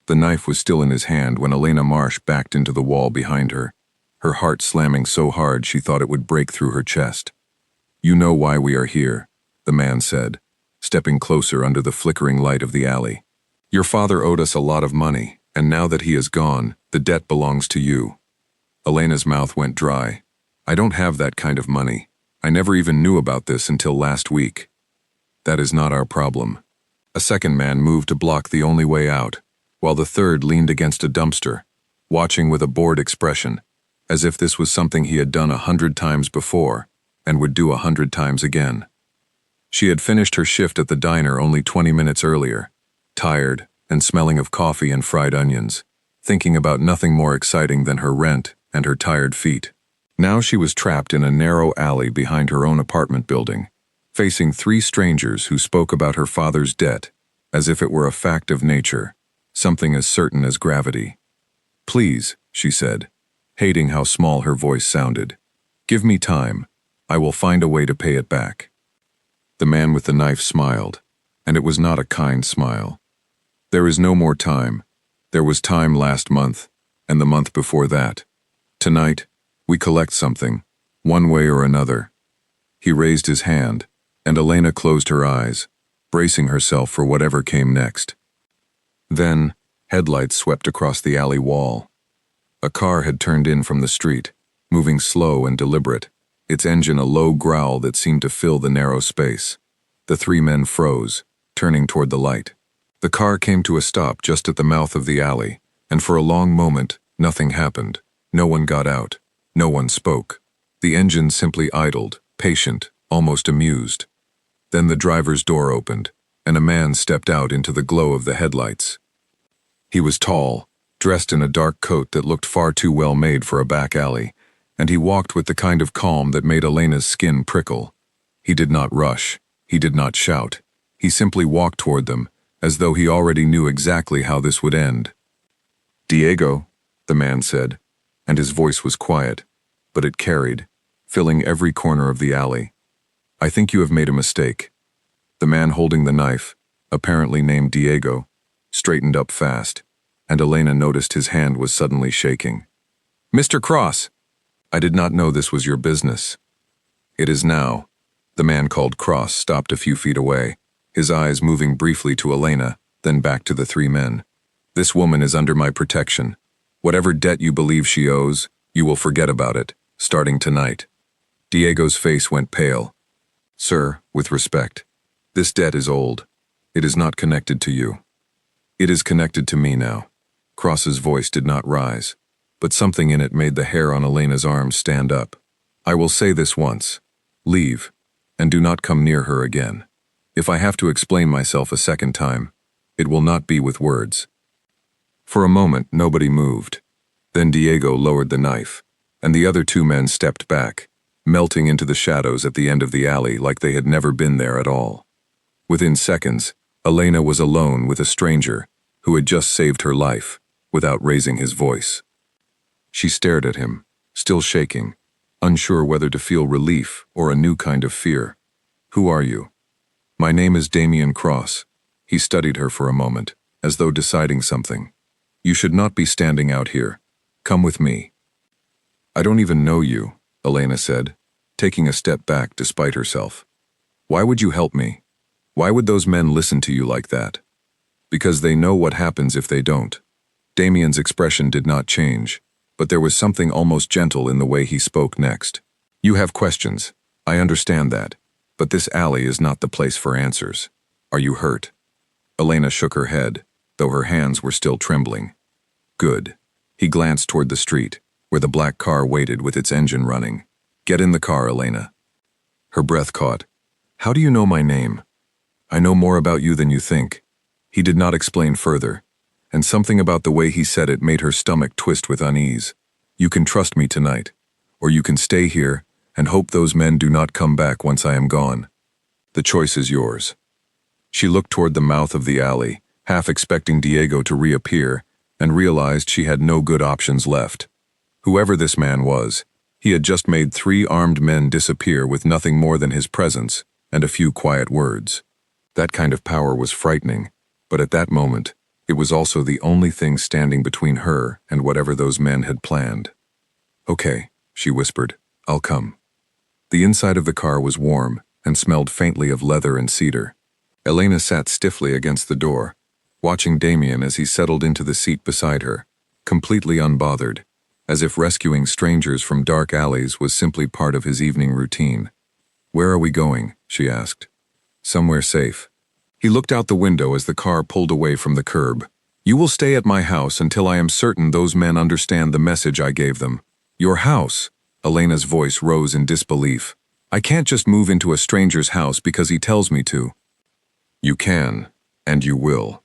The knife was still in his hand when Elena Marsh backed into the wall behind her, her heart slamming so hard she thought it would break through her chest. "You know why we are here," the man said, stepping closer under the flickering light of the alley. "Your father owed us a lot of money, and now that he is gone, the debt belongs to you." Elena's mouth went dry. "I don't have that kind of money. I never even knew about this until last week." "That is not our problem." A second man moved to block the only way out, while the third leaned against a dumpster, watching with a bored expression, as if this was something he had done 100 times before, and would do 100 times again. She had finished her shift at the diner only 20 minutes earlier, tired and smelling of coffee and fried onions, thinking about nothing more exciting than her rent and her tired feet. Now she was trapped in a narrow alley behind her own apartment building, facing 3 strangers who spoke about her father's debt, as if it were a fact of nature, something as certain as gravity. "Please," she said, hating how small her voice sounded. "Give me time. I will find a way to pay it back." The man with the knife smiled, and it was not a kind smile. "There is no more time. There was time last month, and the month before that. Tonight, we collect something, one way or another." He raised his hand, and Elena closed her eyes, bracing herself for whatever came next. Then, headlights swept across the alley wall. A car had turned in from the street, moving slow and deliberate, its engine a low growl that seemed to fill the narrow space. The 3 men froze, turning toward the light. The car came to a stop just at the mouth of the alley, and for a long moment, nothing happened. No one got out. No one spoke. The engine simply idled, patient, almost amused. Then the driver's door opened, and a man stepped out into the glow of the headlights. He was tall, dressed in a dark coat that looked far too well made for a back alley, and he walked with the kind of calm that made Elena's skin prickle. He did not rush. He did not shout. He simply walked toward them, as though he already knew exactly how this would end. "Diego," the man said, and his voice was quiet, but it carried, filling every corner of the alley. "I think you have made a mistake." The man holding the knife, apparently named Diego, straightened up fast, and Elena noticed his hand was suddenly shaking. "Mr. Cross, I did not know this was your business." "It is now." The man called Cross stopped a few feet away, his eyes moving briefly to Elena, then back to the 3 men. "This woman is under my protection. Whatever debt you believe she owes, you will forget about it, starting tonight." Diego's face went pale. "Sir, with respect, this debt is old. It is not connected to you." "It is connected to me now." Cross's voice did not rise, but something in it made the hair on Elena's arms stand up. "I will say this once. Leave, and do not come near her again. If I have to explain myself a second time, it will not be with words." For a moment, nobody moved. Then Diego lowered the knife, and the other 2 men stepped back, melting into the shadows at the end of the alley like they had never been there at all. Within seconds, Elena was alone with a stranger who had just saved her life, without raising his voice. She stared at him, still shaking, unsure whether to feel relief or a new kind of fear. "Who are you?" "My name is Damian Cross." He studied her for a moment, as though deciding something. "You should not be standing out here. Come with me." "I don't even know you," Elena said, taking a step back despite herself. "Why would you help me? Why would those men listen to you like that?" "Because they know what happens if they don't." Damian's expression did not change, but there was something almost gentle in the way he spoke next. "You have questions. I understand that. But this alley is not the place for answers. Are you hurt?" Elena shook her head, though her hands were still trembling. "Good." He glanced toward the street, where the black car waited with its engine running. "Get in the car, Elena." Her breath caught. "How do you know my name?" "I know more about you than you think." He did not explain further, and something about the way he said it made her stomach twist with unease. "You can trust me tonight, or you can stay here and hope those men do not come back once I am gone. The choice is yours." She looked toward the mouth of the alley, half expecting Diego to reappear, and realized she had no good options left. Whoever this man was, he had just made 3 armed men disappear with nothing more than his presence and a few quiet words. That kind of power was frightening, but at that moment, It was also the only thing standing between her and whatever those men had planned. "Okay," she whispered. "I'll come." The inside of the car was warm and smelled faintly of leather and cedar. Elena sat stiffly against the door, watching Damien as he settled into the seat beside her, completely unbothered, as if rescuing strangers from dark alleys was simply part of his evening routine. "Where are we going?" she asked. "Somewhere safe." He looked out the window as the car pulled away from the curb. "You will stay at my house until I am certain those men understand the message I gave them." "Your house?" Elena's voice rose in disbelief. "I can't just move into a stranger's house because he tells me to." "You can, and you will."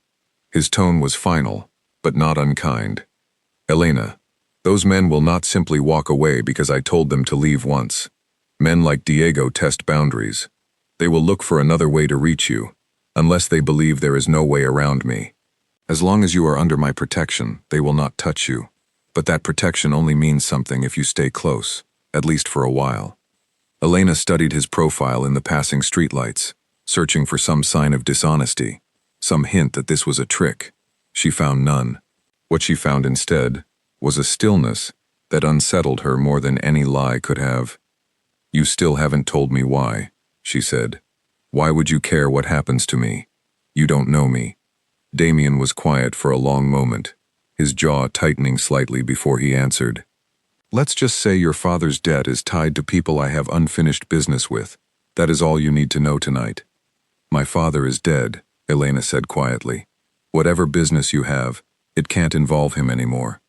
His tone was final, but not unkind. "Elena, those men will not simply walk away because I told them to leave once. Men like Diego test boundaries. They will look for another way to reach you, unless they believe there is no way around me. As long as you are under my protection, they will not touch you. But that protection only means something if you stay close, at least for a while." Elena studied his profile in the passing streetlights, searching for some sign of dishonesty, some hint that this was a trick. She found none. What she found instead was a stillness that unsettled her more than any lie could have. "You still haven't told me why," she said. "Why would you care what happens to me? You don't know me." Damien was quiet for a long moment, his jaw tightening slightly before he answered. "Let's just say your father's debt is tied to people I have unfinished business with. That is all you need to know tonight." "My father is dead," Elena said quietly. "Whatever business you have, it can't involve him anymore."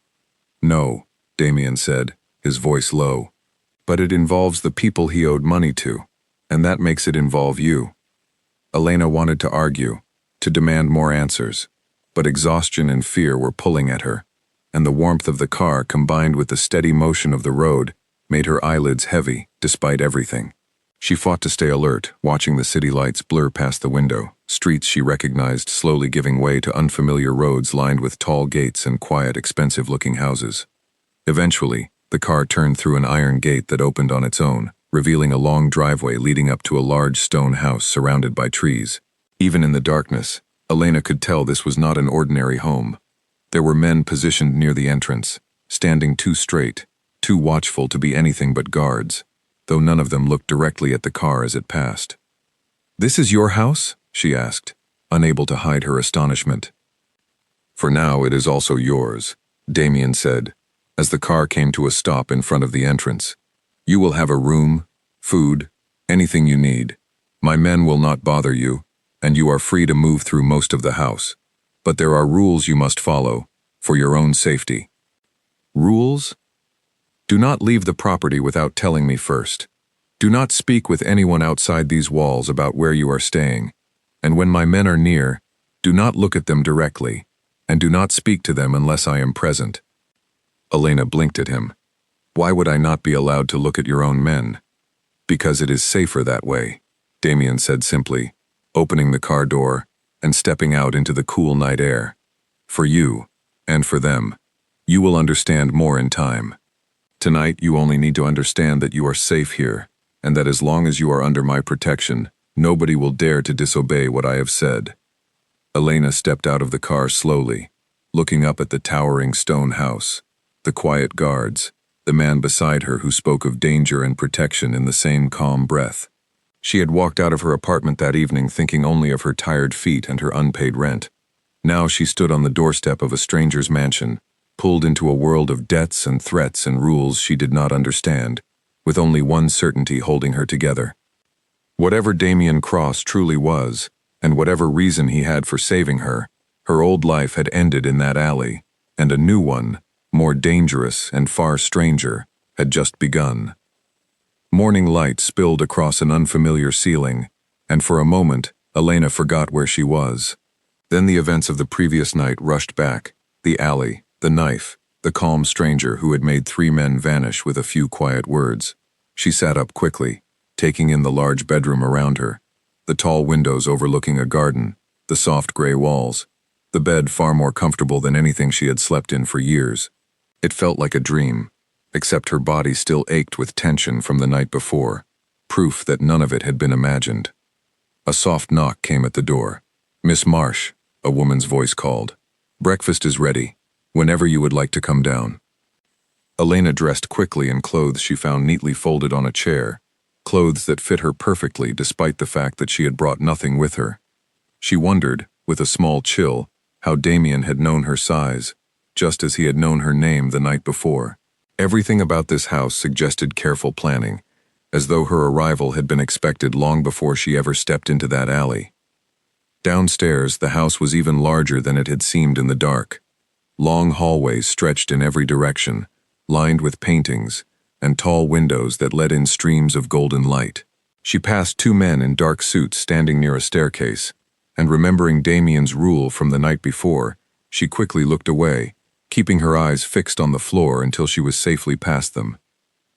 "No," Damien said, his voice low. "But it involves the people he owed money to, and that makes it involve you." Elena wanted to argue, to demand more answers, but exhaustion and fear were pulling at her, and the warmth of the car combined with the steady motion of the road made her eyelids heavy despite everything. She fought to stay alert, watching the city lights blur past the window, streets she recognized slowly giving way to unfamiliar roads lined with tall gates and quiet, expensive-looking houses. Eventually, the car turned through an iron gate that opened on its own, revealing a long driveway leading up to a large stone house surrounded by trees. Even in the darkness, Elena could tell this was not an ordinary home. There were men positioned near the entrance, standing too straight, too watchful to be anything but guards, though none of them looked directly at the car as it passed. "This is your house?" she asked, unable to hide her astonishment. "For now, it is also yours," Damien said, as the car came to a stop in front of the entrance. "You will have a room, food, anything you need. My men will not bother you, and you are free to move through most of the house. But there are rules you must follow, for your own safety." "Rules?" "Do not leave the property without telling me first. Do not speak with anyone outside these walls about where you are staying. And when my men are near, do not look at them directly, and do not speak to them unless I am present." Elena blinked at him. "Why would I not be allowed to look at your own men?" "Because it is safer that way," Damien said simply, opening the car door and stepping out into the cool night air. "For you, and for them. You will understand more in time. Tonight you only need to understand that you are safe here, and that as long as you are under my protection, nobody will dare to disobey what I have said." Elena stepped out of the car slowly, looking up at the towering stone house, the quiet guards, the man beside her who spoke of danger and protection in the same calm breath. She had walked out of her apartment that evening thinking only of her tired feet and her unpaid rent. Now she stood on the doorstep of a stranger's mansion, pulled into a world of debts and threats and rules she did not understand, with only one certainty holding her together. Whatever Damien Cross truly was, and whatever reason he had for saving her, her old life had ended in that alley, and a new one, more dangerous and far stranger, had just begun. Morning light spilled across an unfamiliar ceiling, and for a moment, Elena forgot where she was. Then the events of the previous night rushed back: the alley, the knife, the calm stranger who had made 3 men vanish with a few quiet words. She sat up quickly, taking in the large bedroom around her, the tall windows overlooking a garden, the soft gray walls, the bed far more comfortable than anything she had slept in for years. It felt like a dream, except her body still ached with tension from the night before, proof that none of it had been imagined. A soft knock came at the door. "Miss Marsh," a woman's voice called. Breakfast is ready, whenever you would like to come down. Elena dressed quickly in clothes she found neatly folded on a chair, clothes that fit her perfectly despite the fact that she had brought nothing with her. She wondered, with a small chill, how Damien had known her size, just as he had known her name the night before. Everything about this house suggested careful planning, as though her arrival had been expected long before she ever stepped into that alley. Downstairs, the house was even larger than it had seemed in the dark. Long hallways stretched in every direction, lined with paintings, and tall windows that let in streams of golden light. She passed two men in dark suits standing near a staircase, and remembering Damien's rule from the night before, she quickly looked away, keeping her eyes fixed on the floor until she was safely past them.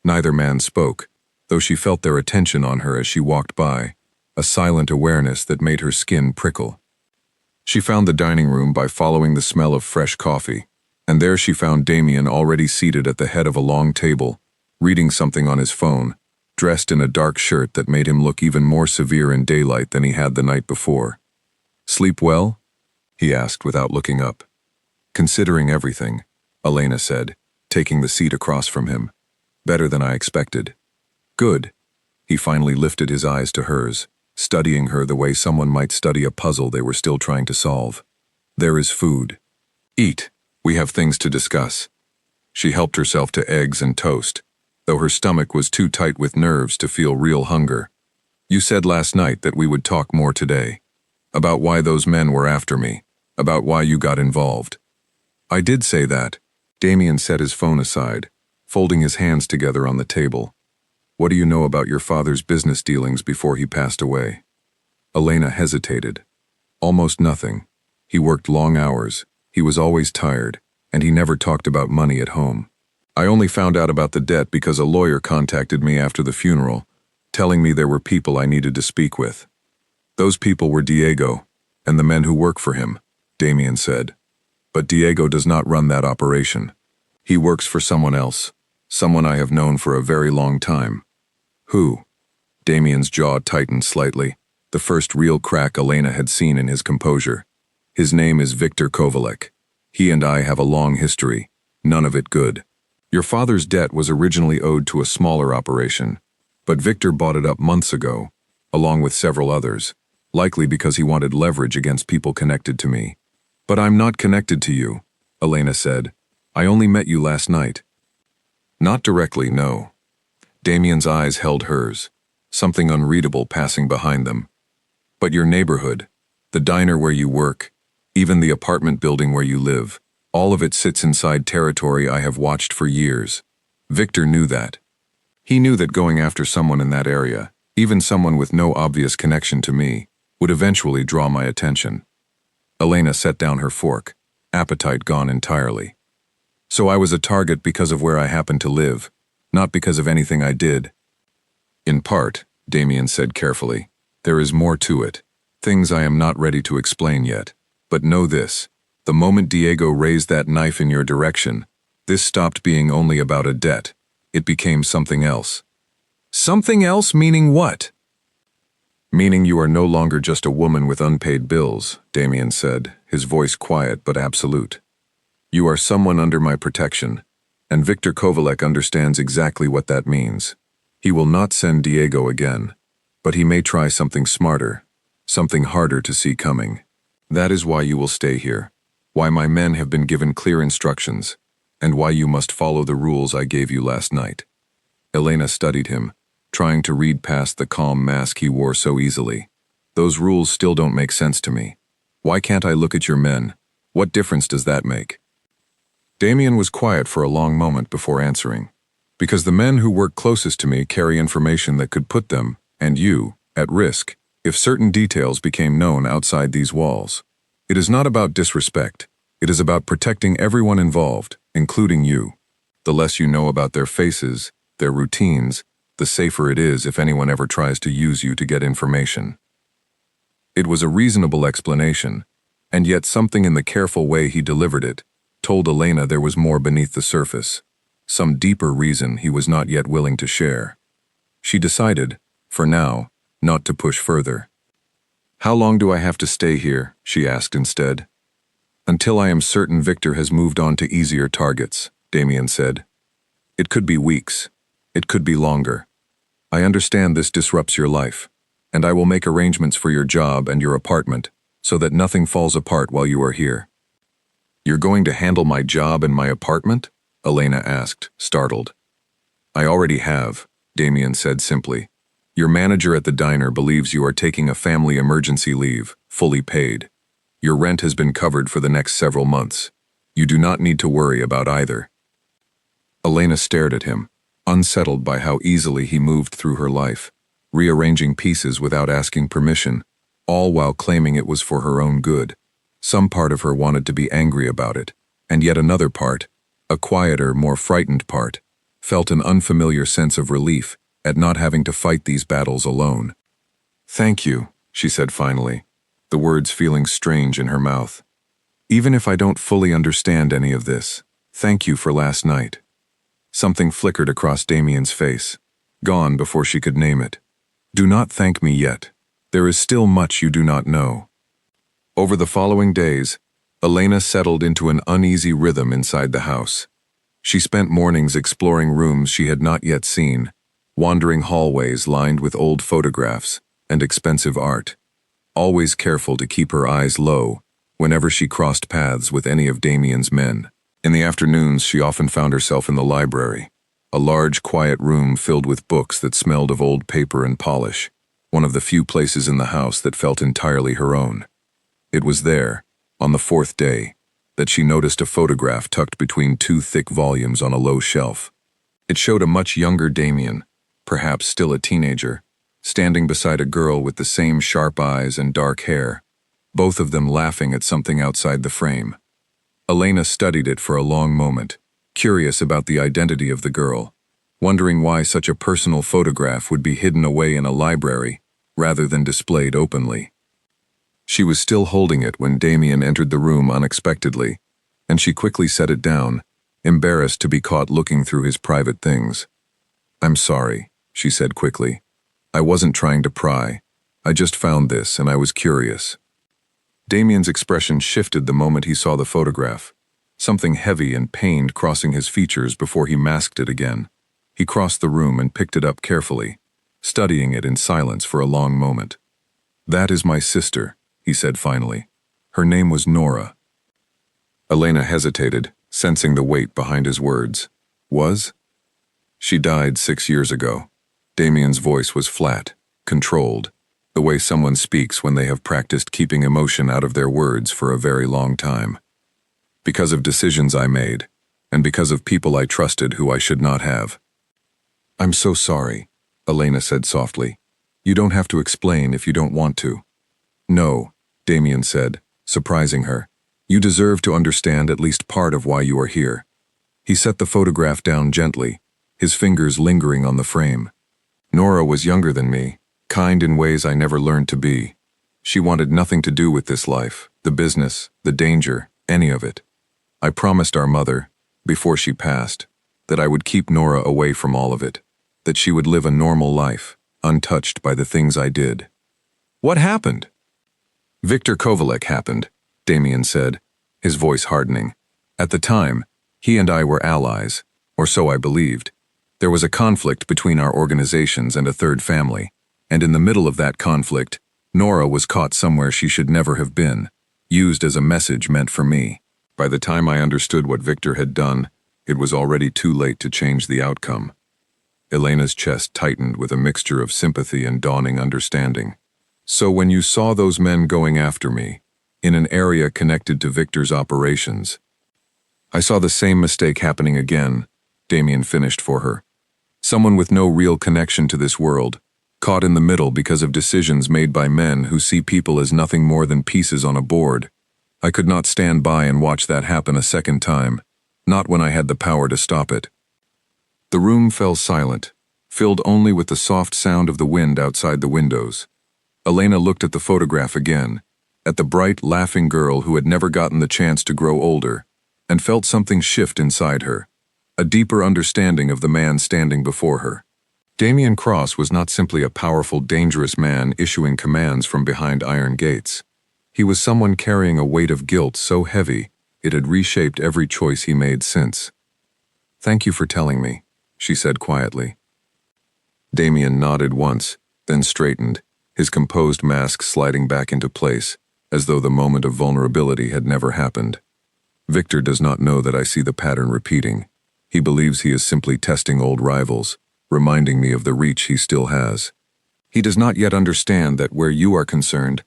Neither man spoke, though she felt their attention on her as she walked by, a silent awareness that made her skin prickle. She found the dining room by following the smell of fresh coffee, and there she found Damien already seated at the head of a long table, reading something on his phone, dressed in a dark shirt that made him look even more severe in daylight than he had the night before. "Sleep well?" he asked without looking up. "Considering everything," Elena said, taking the seat across from him. "Better than I expected." "Good." He finally lifted his eyes to hers, studying her the way someone might study a puzzle they were still trying to solve. "There is food. Eat. We have things to discuss." She helped herself to eggs and toast, though her stomach was too tight with nerves to feel real hunger. "You said last night that we would talk more today. About why those men were after me. About why you got involved." "I did say that." Damien set his phone aside, folding his hands together on the table. "What do you know about your father's business dealings before he passed away?" Elena hesitated. "Almost nothing. He worked long hours, he was always tired, and he never talked about money at home. I only found out about the debt because a lawyer contacted me after the funeral, telling me there were people I needed to speak with. Those people were Diego, and the men who work for him," Damien said. "But Diego does not run that operation. He works for someone else, someone I have known for a very long time." "Who?" Damien's jaw tightened slightly, the first real crack Elena had seen in his composure. "His name is Victor Kovalek. He and I have a long history, none of it good. Your father's debt was originally owed to a smaller operation, but Victor bought it up months ago, along with several others, likely because he wanted leverage against people connected to me. But I'm not connected to you," Elena said. "I only met you last night." "Not directly, no." Damien's eyes held hers, something unreadable passing behind them. "But your neighborhood, the diner where you work, even the apartment building where you live, all of it sits inside territory I have watched for years. Victor knew that. He knew that going after someone in that area, even someone with no obvious connection to me, would eventually draw my attention." Elena set down her fork, appetite gone entirely. "So I was a target because of where I happened to live, not because of anything I did." "In part," Damien said carefully. "There is more to it, things I am not ready to explain yet. But know this, the moment Diego raised that knife in your direction, this stopped being only about a debt. It became something else." "Something else meaning what?" "Meaning you are no longer just a woman with unpaid bills," Damien said, his voice quiet but absolute. "You are someone under my protection, and Victor Kovalek understands exactly what that means. He will not send Diego again, but he may try something smarter, something harder to see coming. That is why you will stay here, why my men have been given clear instructions, and why you must follow the rules I gave you last night." Elena studied him, trying to read past the calm mask he wore so easily. "Those rules still don't make sense to me. Why can't I look at your men? What difference does that make?" Damien was quiet for a long moment before answering. "Because the men who work closest to me carry information that could put them, and you, at risk, if certain details became known outside these walls. It is not about disrespect. It is about protecting everyone involved, including you. The less you know about their faces, their routines, the safer it is if anyone ever tries to use you to get information." It was a reasonable explanation, and yet something in the careful way he delivered it told Elena there was more beneath the surface, some deeper reason he was not yet willing to share. She decided, for now, not to push further. "How long do I have to stay here?" she asked instead. Until I am certain Victor has moved on to easier targets, Damien said. It could be weeks. It could be longer. I understand this disrupts your life, and I will make arrangements for your job and your apartment so that nothing falls apart while you are here. You're going to handle my job and my apartment? Elena asked, startled. I already have, Damien said simply. Your manager at the diner believes you are taking a family emergency leave, fully paid. Your rent has been covered for the next several months. You do not need to worry about either. Elena stared at him, unsettled by how easily he moved through her life, rearranging pieces without asking permission, all while claiming it was for her own good. Some part of her wanted to be angry about it, and yet another part, a quieter, more frightened part, felt an unfamiliar sense of relief at not having to fight these battles alone. Thank you, she said finally, the words feeling strange in her mouth. Even if I don't fully understand any of this, thank you for last night. Something flickered across Damien's face, gone before she could name it. Do not thank me yet. There is still much you do not know. Over the following days, Elena settled into an uneasy rhythm inside the house. She spent mornings exploring rooms she had not yet seen, wandering hallways lined with old photographs and expensive art, always careful to keep her eyes low whenever she crossed paths with any of Damien's men. In the afternoons, she often found herself in the library, a large, quiet room filled with books that smelled of old paper and polish, one of the few places in the house that felt entirely her own. It was there, on the fourth day, that she noticed a photograph tucked between two thick volumes on a low shelf. It showed a much younger Damien, perhaps still a teenager, standing beside a girl with the same sharp eyes and dark hair, both of them laughing at something outside the frame. Elena studied it for a long moment, curious about the identity of the girl, wondering why such a personal photograph would be hidden away in a library rather than displayed openly. She was still holding it when Damien entered the room unexpectedly, and she quickly set it down, embarrassed to be caught looking through his private things. I'm sorry, she said quickly. I wasn't trying to pry. I just found this and I was curious. Damien's expression shifted the moment he saw the photograph, something heavy and pained crossing his features before he masked it again. He crossed the room and picked it up carefully, studying it in silence for a long moment. That is my sister, he said finally. Her name was Nora. Elena hesitated, sensing the weight behind his words. Was? She died 6 years ago. Damien's voice was flat, controlled, the way someone speaks when they have practiced keeping emotion out of their words for a very long time. Because of decisions I made, and because of people I trusted who I should not have. I'm so sorry, Elena said softly. You don't have to explain if you don't want to. No, Damien said, surprising her. You deserve to understand at least part of why you are here. He set the photograph down gently, his fingers lingering on the frame. Nora was younger than me, kind in ways I never learned to be. She wanted nothing to do with this life, the business, the danger, any of it. I promised our mother, before she passed, that I would keep Nora away from all of it, that she would live a normal life, untouched by the things I did. What happened? Victor Kovalek happened, Damien said, his voice hardening. At the time, he and I were allies, or so I believed. There was a conflict between our organizations and a third family, and in the middle of that conflict, Nora was caught somewhere she should never have been, used as a message meant for me. By the time I understood what Victor had done, it was already too late to change the outcome. Elena's chest tightened with a mixture of sympathy and dawning understanding. So when you saw those men going after me, in an area connected to Victor's operations, I saw the same mistake happening again, Damien finished for her. Someone with no real connection to this world, caught in the middle because of decisions made by men who see people as nothing more than pieces on a board. I could not stand by and watch that happen a second time, not when I had the power to stop it. The room fell silent, filled only with the soft sound of the wind outside the windows. Elena looked at the photograph again, at the bright, laughing girl who had never gotten the chance to grow older, and felt something shift inside her, a deeper understanding of the man standing before her. Damien Cross was not simply a powerful, dangerous man issuing commands from behind iron gates. He was someone carrying a weight of guilt so heavy it had reshaped every choice he made since. "Thank you for telling me," she said quietly. Damien nodded once, then straightened, his composed mask sliding back into place, as though the moment of vulnerability had never happened. "Victor does not know that I see the pattern repeating. He believes he is simply testing old rivals, reminding me of the reach he still has. He does not yet understand that where you are concerned,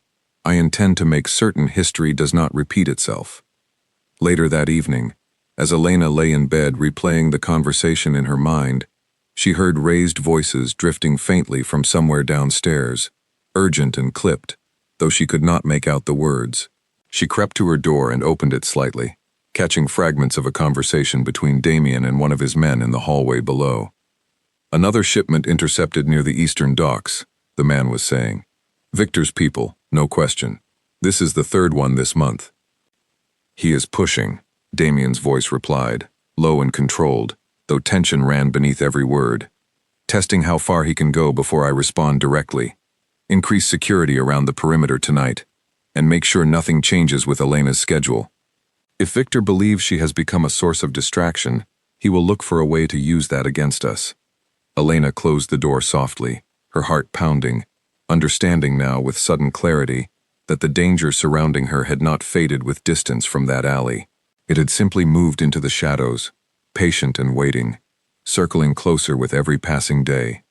I intend to make certain history does not repeat itself." Later that evening, as Elena lay in bed replaying the conversation in her mind, she heard raised voices drifting faintly from somewhere downstairs, urgent and clipped, though she could not make out the words. She crept to her door and opened it slightly, catching fragments of a conversation between Damien and one of his men in the hallway below. "Another shipment intercepted near the eastern docks," the man was saying. "Victor's people, no question. This is the third one this month." "He is pushing," Damien's voice replied, low and controlled, though tension ran beneath every word. "Testing how far he can go before I respond directly. Increase security around the perimeter tonight, and make sure nothing changes with Elena's schedule. If Victor believes she has become a source of distraction, he will look for a way to use that against us." Elena closed the door softly, her heart pounding, understanding now with sudden clarity that the danger surrounding her had not faded with distance from that alley. It had simply moved into the shadows, patient and waiting, circling closer with every passing day.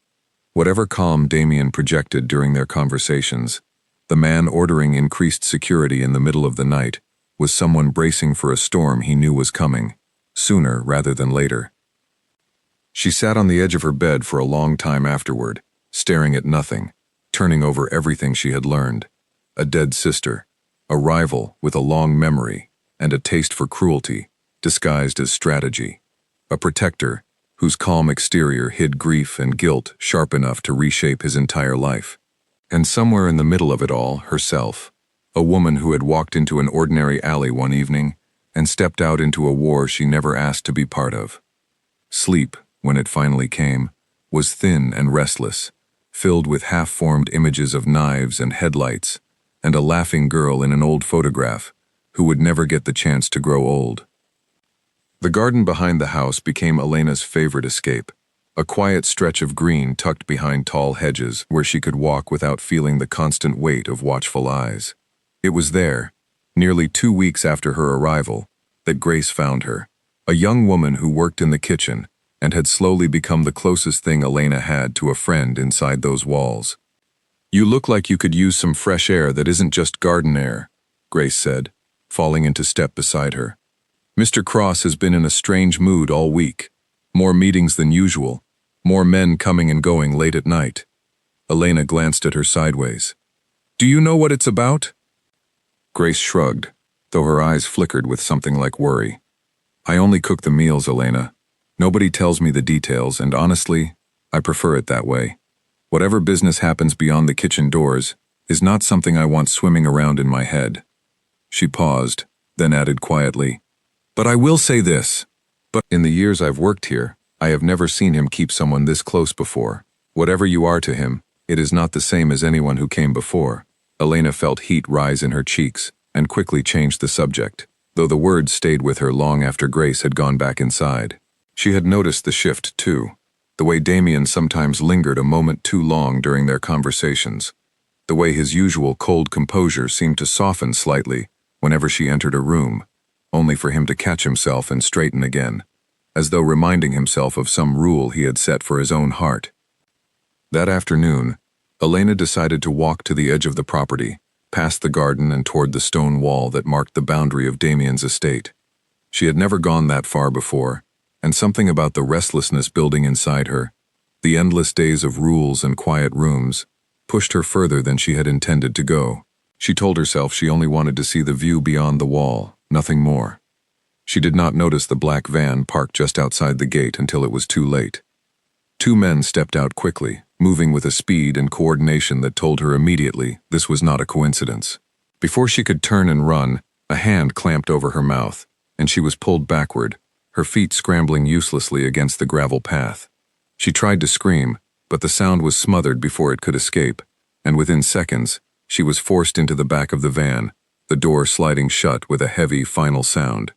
Whatever calm Damien projected during their conversations, the man ordering increased security in the middle of the night was someone bracing for a storm he knew was coming, sooner rather than later. She sat on the edge of her bed for a long time afterward, staring at nothing, turning over everything she had learned. A dead sister, a rival with a long memory and a taste for cruelty, disguised as strategy. A protector whose calm exterior hid grief and guilt sharp enough to reshape his entire life. And somewhere in the middle of it all, herself, a woman who had walked into an ordinary alley one evening and stepped out into a war she never asked to be part of. Sleep, when it finally came, was thin and restless, filled with half-formed images of knives and headlights, and a laughing girl in an old photograph who would never get the chance to grow old. The garden behind the house became Elena's favorite escape, a quiet stretch of green tucked behind tall hedges where she could walk without feeling the constant weight of watchful eyes. It was there, nearly 2 weeks after her arrival, that Grace found her, a young woman who worked in the kitchen and had slowly become the closest thing Elena had to a friend inside those walls. "You look like you could use some fresh air that isn't just garden air," Grace said, falling into step beside her. "Mr. Cross has been in a strange mood all week. More meetings than usual, more men coming and going late at night." Elena glanced at her sideways. "Do you know what it's about?" Grace shrugged, though her eyes flickered with something like worry. "I only cook the meals, Elena. Nobody tells me the details, and honestly, I prefer it that way. Whatever business happens beyond the kitchen doors is not something I want swimming around in my head." She paused, then added quietly, "But I will say this. But in the years I've worked here, I have never seen him keep someone this close before. Whatever you are to him, it is not the same as anyone who came before." Elena felt heat rise in her cheeks and quickly changed the subject, though the words stayed with her long after Grace had gone back inside. She had noticed the shift, too, the way Damien sometimes lingered a moment too long during their conversations, the way his usual cold composure seemed to soften slightly whenever she entered a room, only for him to catch himself and straighten again, as though reminding himself of some rule he had set for his own heart. That afternoon, Elena decided to walk to the edge of the property, past the garden and toward the stone wall that marked the boundary of Damien's estate. She had never gone that far before, and something about the restlessness building inside her, the endless days of rules and quiet rooms, pushed her further than she had intended to go. She told herself she only wanted to see the view beyond the wall, nothing more. She did not notice the black van parked just outside the gate until it was too late. 2 men stepped out quickly, moving with a speed and coordination that told her immediately this was not a coincidence. Before she could turn and run, a hand clamped over her mouth, and she was pulled backward, her feet scrambling uselessly against the gravel path. She tried to scream, but the sound was smothered before it could escape, and within seconds, she was forced into the back of the van, the door sliding shut with a heavy, final sound.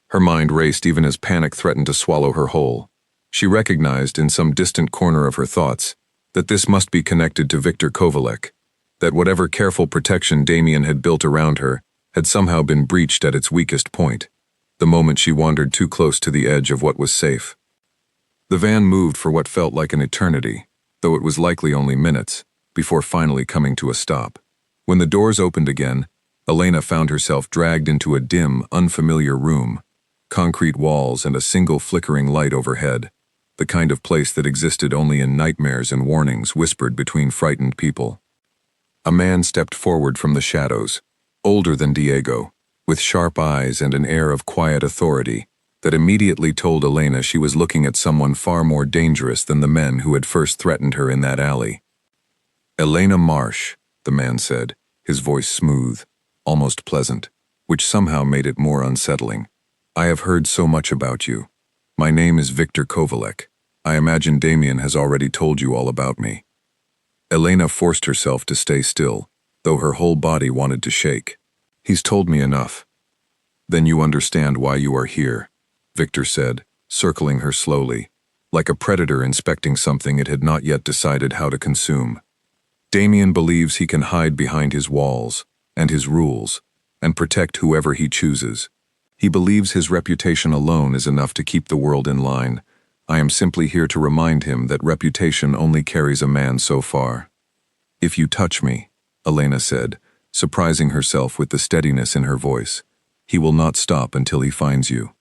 Her mind raced even as panic threatened to swallow her whole. She recognized, in some distant corner of her thoughts, that this must be connected to Viktor Kovalek, that whatever careful protection Damien had built around her had somehow been breached at its weakest point, the moment she wandered too close to the edge of what was safe. The van moved for what felt like an eternity, though it was likely only minutes, before finally coming to a stop. When the doors opened again, Elena found herself dragged into a dim, unfamiliar room, concrete walls and a single flickering light overhead, the kind of place that existed only in nightmares and warnings whispered between frightened people. A man stepped forward from the shadows, older than Diego, with sharp eyes and an air of quiet authority that immediately told Elena she was looking at someone far more dangerous than the men who had first threatened her in that alley. "Elena Marsh," the man said, his voice smooth, almost pleasant, which somehow made it more unsettling. "I have heard so much about you. My name is Viktor Kovalek. I imagine Damien has already told you all about me." Elena forced herself to stay still, though her whole body wanted to shake. "He's told me enough." "Then you understand why you are here," Viktor said, circling her slowly, like a predator inspecting something it had not yet decided how to consume. "Damien believes he can hide behind his walls and his rules and protect whoever he chooses. He believes his reputation alone is enough to keep the world in line. I am simply here to remind him that reputation only carries a man so far." "If you touch me," Elena said, surprising herself with the steadiness in her voice, "he will not stop until he finds you."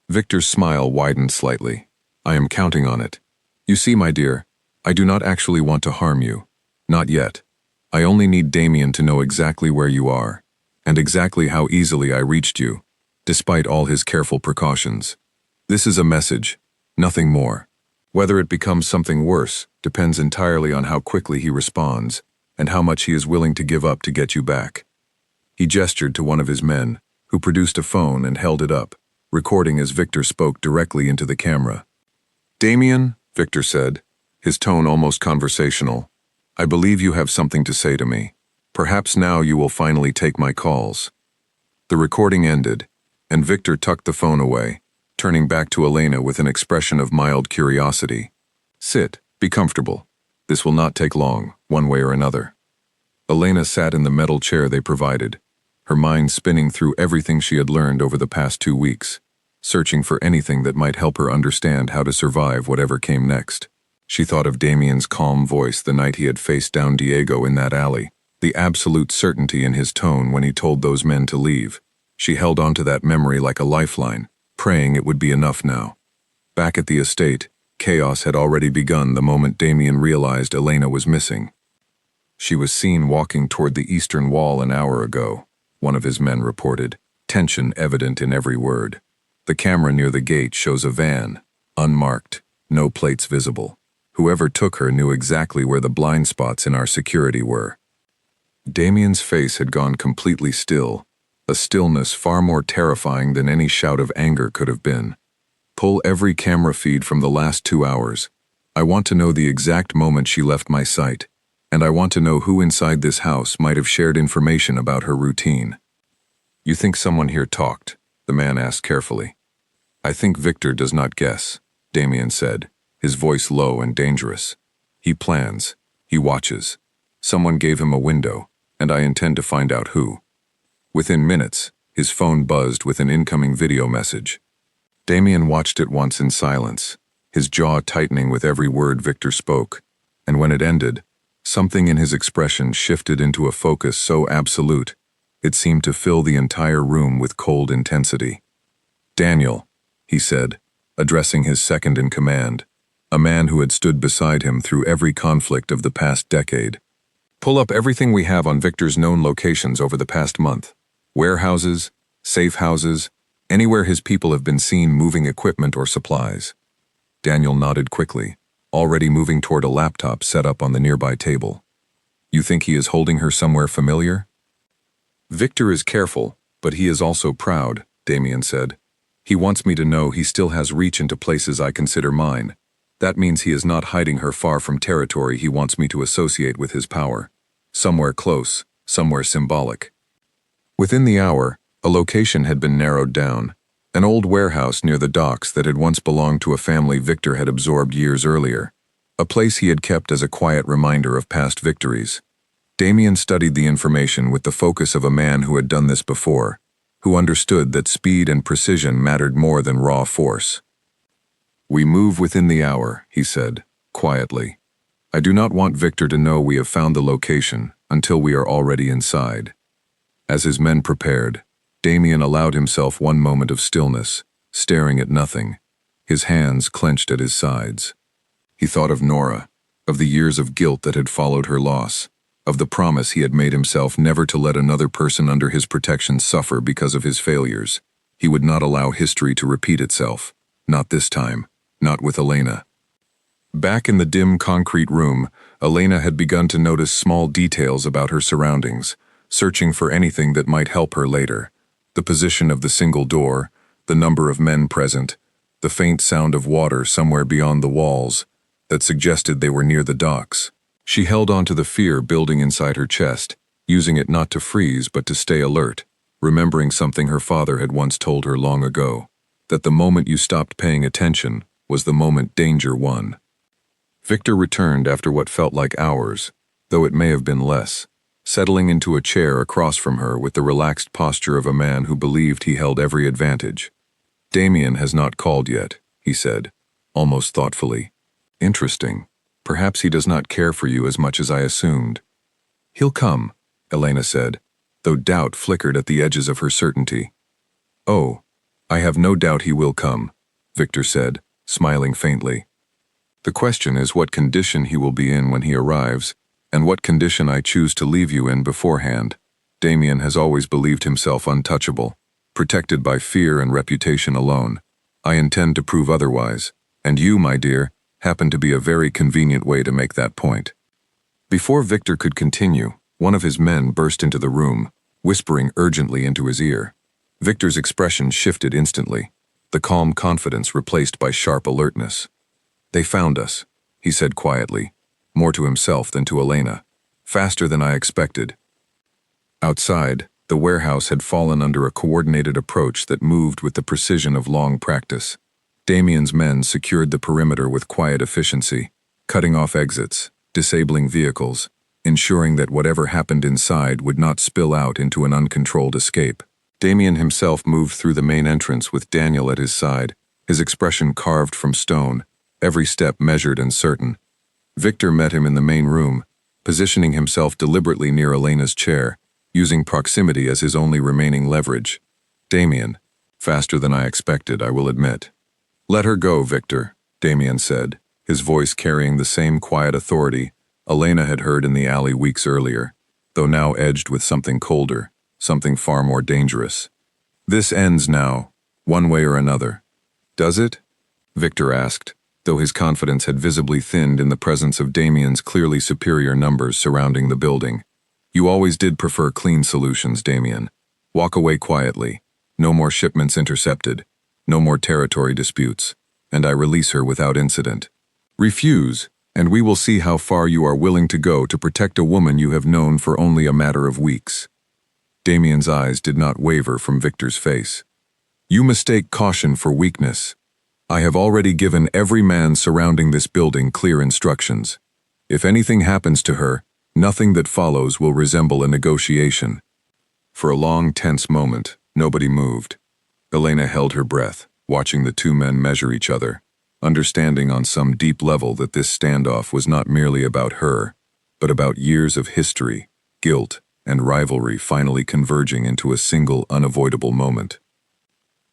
Victor's smile widened slightly. "I am counting on it. You see, my dear, I do not actually want to harm you. Not yet. I only need Damien to know exactly where you are, and exactly how easily I reached you, despite all his careful precautions. This is a message, nothing more. Whether it becomes something worse depends entirely on how quickly he responds and how much he is willing to give up to get you back." He gestured to one of his men, who produced a phone and held it up, recording as Viktor spoke directly into the camera. "Damien," Viktor said, his tone almost conversational, "I believe you have something to say to me. Perhaps now you will finally take my calls." The recording ended, and Viktor tucked the phone away, turning back to Elena with an expression of mild curiosity. "Sit, be comfortable. This will not take long, one way or another." Elena sat in the metal chair they provided, her mind spinning through everything she had learned over the past 2 weeks, searching for anything that might help her understand how to survive whatever came next. She thought of Damien's calm voice the night he had faced down Diego in that alley, the absolute certainty in his tone when he told those men to leave. She held on to that memory like a lifeline, praying it would be enough now. Back at the estate, chaos had already begun the moment Damien realized Elena was missing. "She was seen walking toward the eastern wall an hour ago," one of his men reported, tension evident in every word. "The camera near the gate shows a van, unmarked, no plates visible. Whoever took her knew exactly where the blind spots in our security were." Damien's face had gone completely still, a stillness far more terrifying than any shout of anger could have been. "Pull every camera feed from the last 2 hours. I want to know the exact moment she left my sight, and I want to know who inside this house might have shared information about her routine." "You think someone here talked?" the man asked carefully. "I think Viktor does not guess," Damien said, his voice low and dangerous. "He plans. He watches. Someone gave him a window, and I intend to find out who." Within minutes, his phone buzzed with an incoming video message. Damien watched it once in silence, his jaw tightening with every word Viktor spoke, and when it ended, something in his expression shifted into a focus so absolute, it seemed to fill the entire room with cold intensity. "Daniel," he said, addressing his second in command, a man who had stood beside him through every conflict of the past decade. "Pull up everything we have on Viktor's known locations over the past month. Warehouses, safe houses, anywhere his people have been seen moving equipment or supplies." Daniel nodded quickly, already moving toward a laptop set up on the nearby table. "You think he is holding her somewhere familiar?" "Viktor is careful, but he is also proud," Damien said. "He wants me to know he still has reach into places I consider mine. That means he is not hiding her far from territory he wants me to associate with his power. Somewhere close, somewhere symbolic. Within the hour, a location had been narrowed down, an old warehouse near the docks that had once belonged to a family Victor had absorbed years earlier, a place he had kept as a quiet reminder of past victories. Damien studied the information with the focus of a man who had done this before, who understood that speed and precision mattered more than raw force. "We move within the hour," he said, quietly. "I do not want Victor to know we have found the location until we are already inside." As his men prepared, Damien allowed himself one moment of stillness, staring at nothing, his hands clenched at his sides. He thought of Nora, of the years of guilt that had followed her loss, of the promise he had made himself never to let another person under his protection suffer because of his failures. He would not allow history to repeat itself, not this time, not with Elena. Back in the dim concrete room, Elena had begun to notice small details about her surroundings, searching for anything that might help her later. The position of the single door, the number of men present, the faint sound of water somewhere beyond the walls that suggested they were near the docks. She held on to the fear building inside her chest, using it not to freeze but to stay alert, remembering something her father had once told her long ago, that the moment you stopped paying attention was the moment danger won. Victor returned after what felt like hours, though it may have been less, settling into a chair across from her with the relaxed posture of a man who believed he held every advantage. "Damien has not called yet," he said, almost thoughtfully. "Interesting. Perhaps he does not care for you as much as I assumed." "He'll come," Elena said, though doubt flickered at the edges of her certainty. "Oh, I have no doubt he will come," Victor said, smiling faintly. "The question is what condition he will be in when he arrives, and what condition I choose to leave you in beforehand." Damien has always believed himself untouchable, protected by fear and reputation alone. I intend to prove otherwise, and you, my dear, happen to be a very convenient way to make that point. Before Victor could continue, one of his men burst into the room, whispering urgently into his ear. Victor's expression shifted instantly, the calm confidence replaced by sharp alertness. "They found us," he said quietly, more to himself than to Elena. "Faster than I expected." Outside, the warehouse had fallen under a coordinated approach that moved with the precision of long practice. Damien's men secured the perimeter with quiet efficiency, cutting off exits, disabling vehicles, ensuring that whatever happened inside would not spill out into an uncontrolled escape. Damien himself moved through the main entrance with Daniel at his side, his expression carved from stone, every step measured and certain. Victor met him in the main room, positioning himself deliberately near Elena's chair, using proximity as his only remaining leverage. "Damien, faster than I expected, I will admit." "Let her go, Victor," Damien said, his voice carrying the same quiet authority Elena had heard in the alley weeks earlier, though now edged with something colder, something far more dangerous. "This ends now, one way or another." "Does it?" Victor asked, though his confidence had visibly thinned in the presence of Damien's clearly superior numbers surrounding the building. "You always did prefer clean solutions, Damien. Walk away quietly. No more shipments intercepted. No more territory disputes. And I release her without incident. Refuse, and we will see how far you are willing to go to protect a woman you have known for only a matter of weeks." Damien's eyes did not waver from Victor's face. "You mistake caution for weakness. I have already given every man surrounding this building clear instructions. If anything happens to her, nothing that follows will resemble a negotiation." For a long, tense moment, nobody moved. Elena held her breath, watching the two men measure each other, understanding on some deep level that this standoff was not merely about her, but about years of history, guilt, and rivalry finally converging into a single unavoidable moment.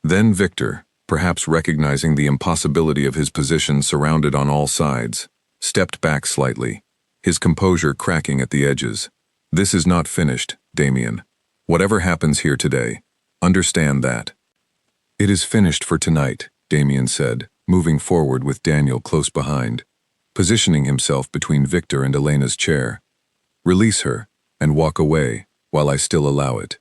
Then Victor, perhaps recognizing the impossibility of his position surrounded on all sides, stepped back slightly, his composure cracking at the edges. "This is not finished, Damien. Whatever happens here today, understand that." "It is finished for tonight," Damien said, moving forward with Daniel close behind, positioning himself between Victor and Elena's chair. "Release her, and walk away, while I still allow it."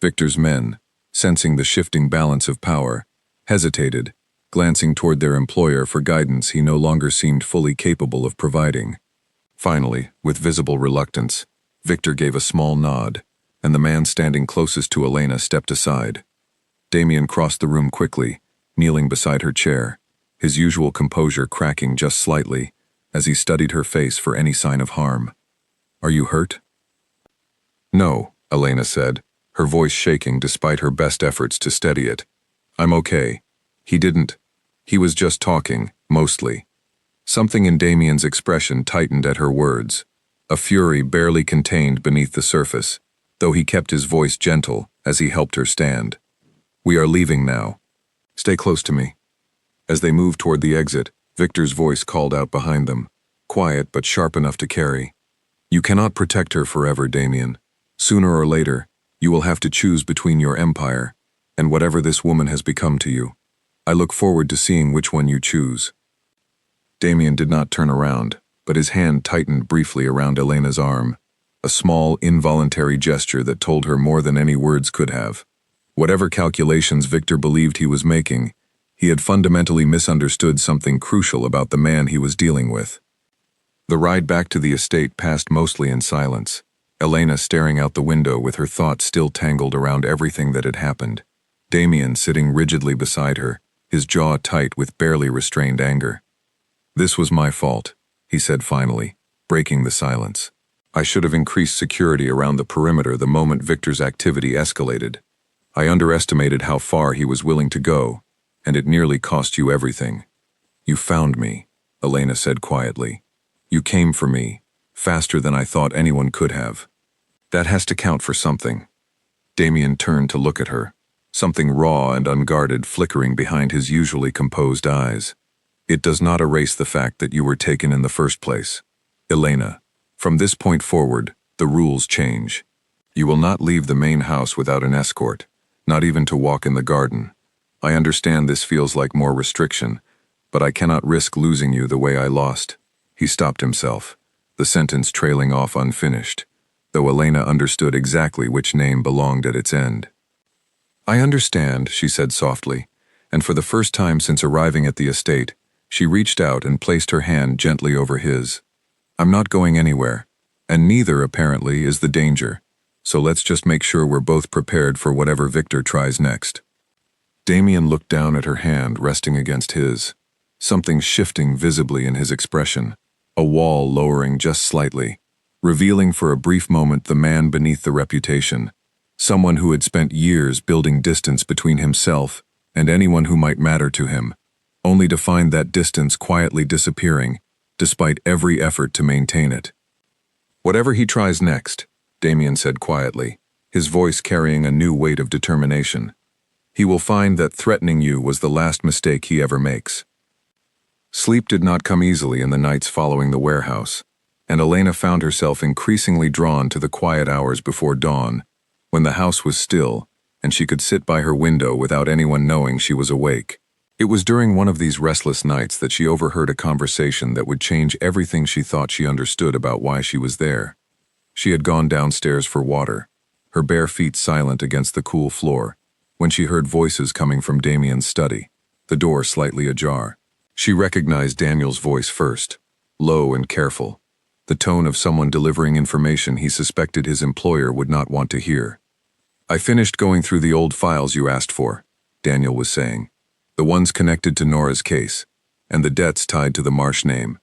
Victor's men, sensing the shifting balance of power, hesitated, glancing toward their employer for guidance he no longer seemed fully capable of providing. Finally, with visible reluctance, Victor gave a small nod, and the man standing closest to Elena stepped aside. Damien crossed the room quickly, kneeling beside her chair, his usual composure cracking just slightly as he studied her face for any sign of harm. "Are you hurt?" "No," Elena said, her voice shaking despite her best efforts to steady it. "I'm okay. He was just talking, mostly." Something in Damien's expression tightened at her words, a fury barely contained beneath the surface, though he kept his voice gentle as he helped her stand. "We are leaving now. Stay close to me." As they moved toward the exit, Victor's voice called out behind them, quiet but sharp enough to carry. "You cannot protect her forever, Damien. Sooner or later, you will have to choose between your empire and whatever this woman has become to you. I look forward to seeing which one you choose." Damien did not turn around, but his hand tightened briefly around Elena's arm, a small, involuntary gesture that told her more than any words could have. Whatever calculations Victor believed he was making, he had fundamentally misunderstood something crucial about the man he was dealing with. The ride back to the estate passed mostly in silence, Elena staring out the window with her thoughts still tangled around everything that had happened. Damien sitting rigidly beside her, his jaw tight with barely restrained anger. "This was my fault," he said finally, breaking the silence. "I should have increased security around the perimeter the moment Victor's activity escalated. I underestimated how far he was willing to go, and it nearly cost you everything." "You found me," Elena said quietly. "You came for me, faster than I thought anyone could have. That has to count for something." Damien turned to look at her, something raw and unguarded flickering behind his usually composed eyes. "It does not erase the fact that you were taken in the first place. Elena, from this point forward, the rules change. You will not leave the main house without an escort, not even to walk in the garden. I understand this feels like more restriction, but I cannot risk losing you the way I lost." He stopped himself, the sentence trailing off unfinished, though Elena understood exactly which name belonged at its end. "I understand," she said softly, and for the first time since arriving at the estate, she reached out and placed her hand gently over his. "I'm not going anywhere, and neither, apparently, is the danger, so let's just make sure we're both prepared for whatever Victor tries next." Damien looked down at her hand resting against his, something shifting visibly in his expression, a wall lowering just slightly, revealing for a brief moment the man beneath the reputation, someone who had spent years building distance between himself and anyone who might matter to him, only to find that distance quietly disappearing, despite every effort to maintain it. "Whatever he tries next," Damien said quietly, his voice carrying a new weight of determination, "he will find that threatening you was the last mistake he ever makes." Sleep did not come easily in the nights following the warehouse, and Elena found herself increasingly drawn to the quiet hours before dawn, when the house was still and she could sit by her window without anyone knowing she was awake. It was during one of these restless nights that she overheard a conversation that would change everything she thought she understood about why she was there. She had gone downstairs for water, her bare feet silent against the cool floor, when she heard voices coming from Damien's study, the door slightly ajar. She recognized Daniel's voice first, low and careful, the tone of someone delivering information he suspected his employer would not want to hear. "I finished going through the old files you asked for," Daniel was saying, "the ones connected to Nora's case, and the debts tied to the Marsh name."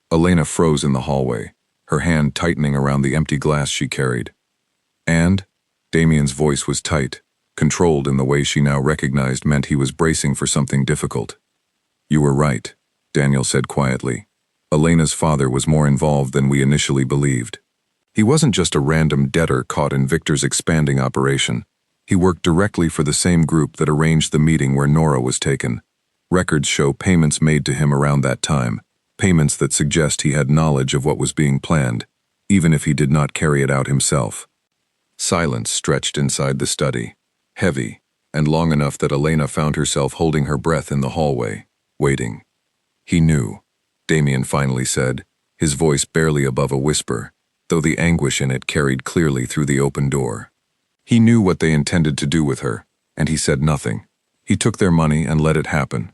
Elena froze in the hallway, her hand tightening around the empty glass she carried. "And?" Damien's voice was tight, controlled in the way she now recognized meant he was bracing for something difficult. "You were right," Daniel said quietly. "Elena's father was more involved than we initially believed. He wasn't just a random debtor caught in Victor's expanding operation. He worked directly for the same group that arranged the meeting where Nora was taken. Records show payments made to him around that time, payments that suggest he had knowledge of what was being planned, even if he did not carry it out himself." Silence stretched inside the study, heavy, and long enough that Elena found herself holding her breath in the hallway, waiting. "He knew," Damien finally said, his voice barely above a whisper, though the anguish in it carried clearly through the open door. "He knew what they intended to do with her, and he said nothing. He took their money and let it happen.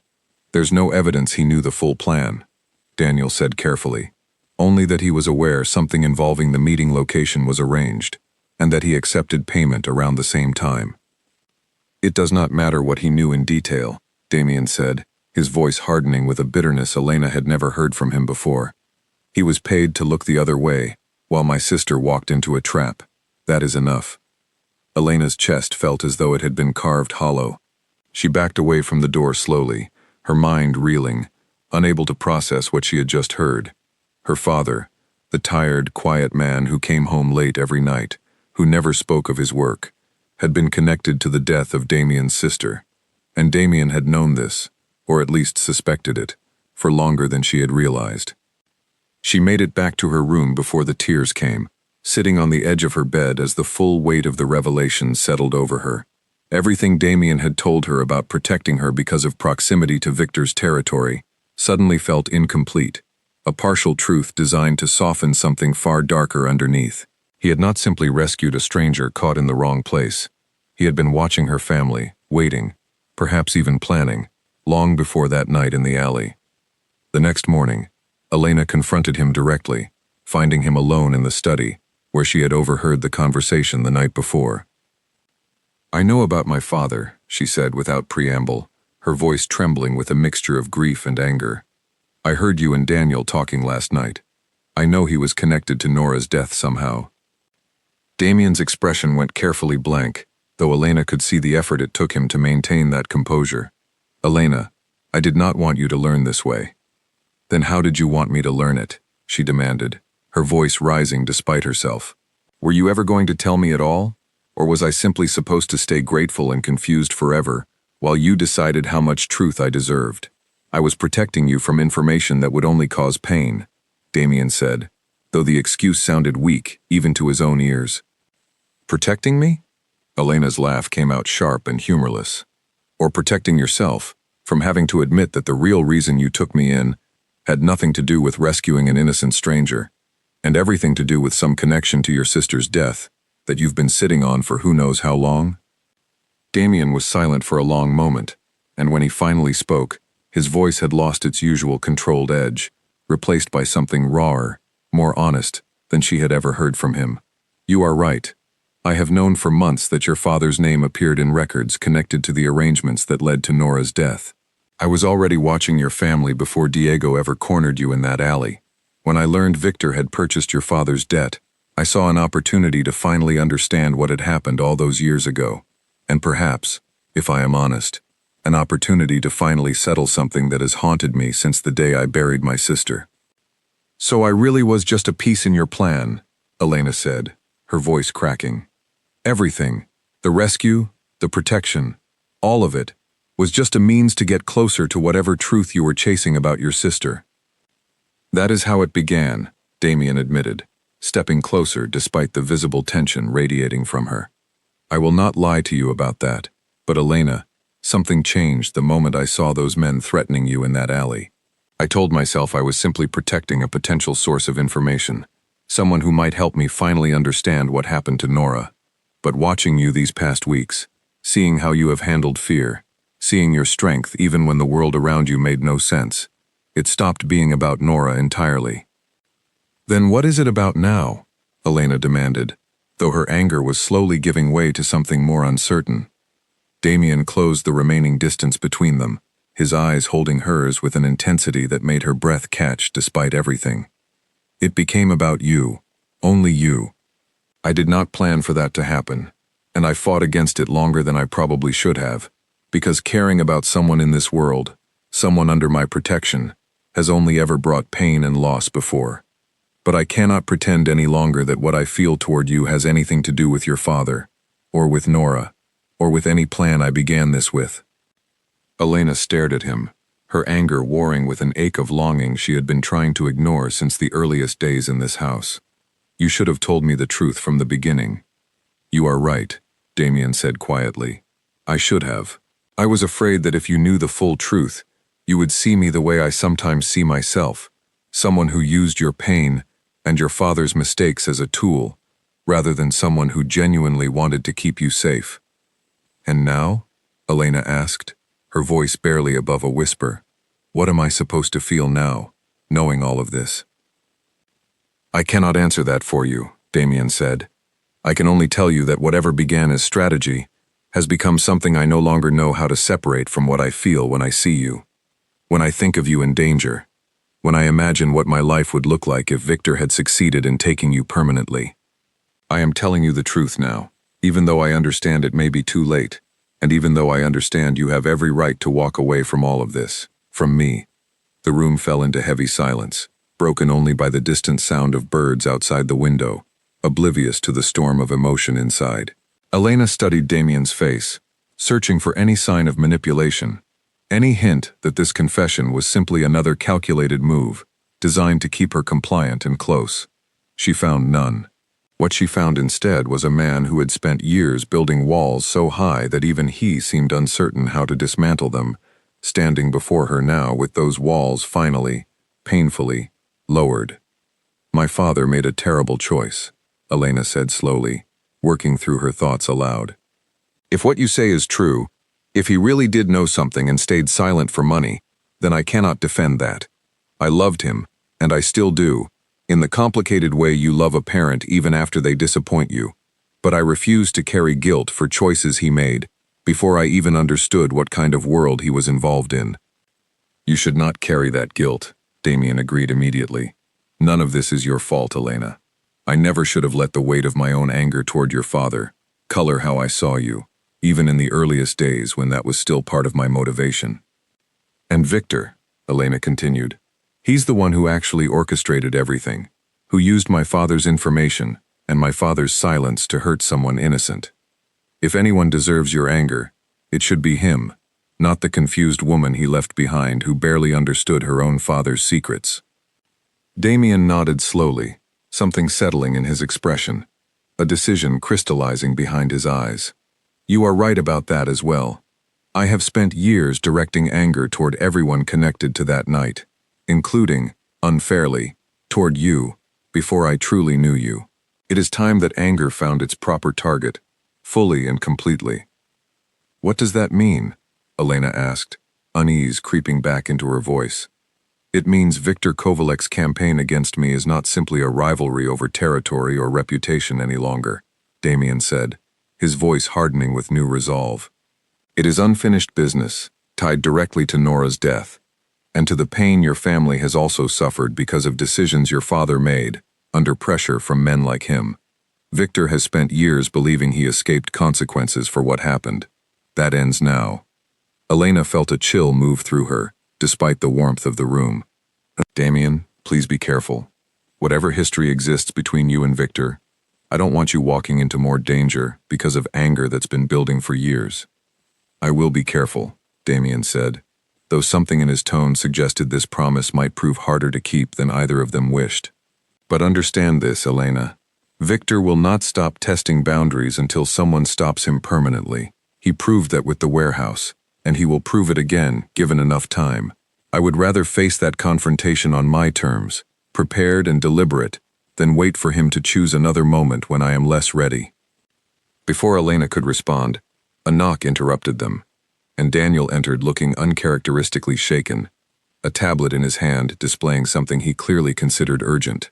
There's no evidence he knew the full plan," Daniel said carefully, "only that he was aware something involving the meeting location was arranged, and that he accepted payment around the same time. It does not matter what he knew in detail, Damien said, his voice hardening with a bitterness Elena had never heard from him before. He was paid to look the other way, while my sister walked into a trap. That is enough. Elena's chest felt as though it had been carved hollow. She backed away from the door slowly, her mind reeling, unable to process what she had just heard. Her father, the tired, quiet man who came home late every night, who never spoke of his work, had been connected to the death of Damien's sister. And Damien had known this, or at least suspected it, for longer than she had realized. She made it back to her room before the tears came, sitting on the edge of her bed as the full weight of the revelation settled over her. Everything Damien had told her about protecting her because of proximity to Victor's territory suddenly felt incomplete, a partial truth designed to soften something far darker underneath. He had not simply rescued a stranger caught in the wrong place. He had been watching her family, waiting, perhaps even planning, long before that night in the alley. The next morning, Elena confronted him directly, finding him alone in the study, where she had overheard the conversation the night before. "I know about my father," she said without preamble, her voice trembling with a mixture of grief and anger. "I heard you and Daniel talking last night. I know he was connected to Nora's death somehow." Damien's expression went carefully blank, though Elena could see the effort it took him to maintain that composure. "Elena, I did not want you to learn this way." "Then how did you want me to learn it?" she demanded, her voice rising despite herself. "Were you ever going to tell me at all? Or was I simply supposed to stay grateful and confused forever, while you decided how much truth I deserved? I was protecting you from information that would only cause pain," Damien said, though the excuse sounded weak even to his own ears. "Protecting me?" Elena's laugh came out sharp and humorless. "Or protecting yourself from having to admit that the real reason you took me in had nothing to do with rescuing an innocent stranger, and everything to do with some connection to your sister's death that you've been sitting on for who knows how long?" Damien was silent for a long moment, and when he finally spoke, his voice had lost its usual controlled edge, replaced by something rawer, more honest than she had ever heard from him. "You are right. I have known for months that your father's name appeared in records connected to the arrangements that led to Nora's death. I was already watching your family before Diego ever cornered you in that alley. When I learned Victor had purchased your father's debt, I saw an opportunity to finally understand what had happened all those years ago, and perhaps, if I am honest, an opportunity to finally settle something that has haunted me since the day I buried my sister." "So I really was just a piece in your plan," Elena said, her voice cracking. "Everything, the rescue, the protection, all of it, was just a means to get closer to whatever truth you were chasing about your sister." "That is how it began," Damien admitted, stepping closer despite the visible tension radiating from her. "I will not lie to you about that, but Elena, something changed the moment I saw those men threatening you in that alley. I told myself I was simply protecting a potential source of information, someone who might help me finally understand what happened to Nora. But watching you these past weeks, seeing how you have handled fear, seeing your strength even when the world around you made no sense, it stopped being about Nora entirely." "Then what is it about now?" Elena demanded, though her anger was slowly giving way to something more uncertain. Damien closed the remaining distance between them, his eyes holding hers with an intensity that made her breath catch despite everything. "It became about you, only you. I did not plan for that to happen, and I fought against it longer than I probably should have, because caring about someone in this world, someone under my protection, has only ever brought pain and loss before. But I cannot pretend any longer that what I feel toward you has anything to do with your father, or with Nora, or with any plan I began this with." Elena stared at him, her anger warring with an ache of longing she had been trying to ignore since the earliest days in this house. "You should have told me the truth from the beginning." "You are right," Damien said quietly. "I should have. I was afraid that if you knew the full truth, you would see me the way I sometimes see myself, someone who used your pain and your father's mistakes as a tool, rather than someone who genuinely wanted to keep you safe." "And now?" Elena asked, her voice barely above a whisper. "What am I supposed to feel now, knowing all of this?" "I cannot answer that for you," Damien said. I can only tell you that whatever began as strategy has become something I no longer know how to separate from what I feel when I see you. When I think of you in danger. When I imagine what my life would look like if Victor had succeeded in taking you permanently. I am telling you the truth now, even though I understand it may be too late, and even though I understand you have every right to walk away from all of this, from me. The room fell into heavy silence, broken only by the distant sound of birds outside the window, oblivious to the storm of emotion inside. Elena studied Damien's face, searching for any sign of manipulation, any hint that this confession was simply another calculated move, designed to keep her compliant and close. She found none. What she found instead was a man who had spent years building walls so high that even he seemed uncertain how to dismantle them, standing before her now with those walls finally, painfully, lowered. My father made a terrible choice, Elena said slowly, working through her thoughts aloud. If what you say is true, if he really did know something and stayed silent for money, then I cannot defend that. I loved him, and I still do, in the complicated way you love a parent even after they disappoint you. But I refuse to carry guilt for choices he made, before I even understood what kind of world he was involved in. You should not carry that guilt, Damien agreed immediately. None of this is your fault, Elena. I never should have let the weight of my own anger toward your father color how I saw you, even in the earliest days when that was still part of my motivation. And Victor, Elena continued, he's the one who actually orchestrated everything, who used my father's information and my father's silence to hurt someone innocent. If anyone deserves your anger, it should be him, not the confused woman he left behind who barely understood her own father's secrets. Damien nodded slowly, something settling in his expression, a decision crystallizing behind his eyes. You are right about that as well. I have spent years directing anger toward everyone connected to that night, including, unfairly, toward you, before I truly knew you. It is time that anger found its proper target, fully and completely. What does that mean? Elena asked, unease creeping back into her voice. It means Viktor Kovalek's campaign against me is not simply a rivalry over territory or reputation any longer, Damien said, his voice hardening with new resolve. It is unfinished business, tied directly to Nora's death, and to the pain your family has also suffered because of decisions your father made, under pressure from men like him. Victor has spent years believing he escaped consequences for what happened. That ends now. Elena felt a chill move through her, despite the warmth of the room. Damien, please be careful. Whatever history exists between you and Victor, I don't want you walking into more danger because of anger that's been building for years. I will be careful, Damien said, though something in his tone suggested this promise might prove harder to keep than either of them wished. But understand this, Elena. Victor will not stop testing boundaries until someone stops him permanently. He proved that with the warehouse, and he will prove it again, given enough time. I would rather face that confrontation on my terms, prepared and deliberate, than wait for him to choose another moment when I am less ready. Before Elena could respond, a knock interrupted them, and Daniel entered looking uncharacteristically shaken, a tablet in his hand displaying something he clearly considered urgent.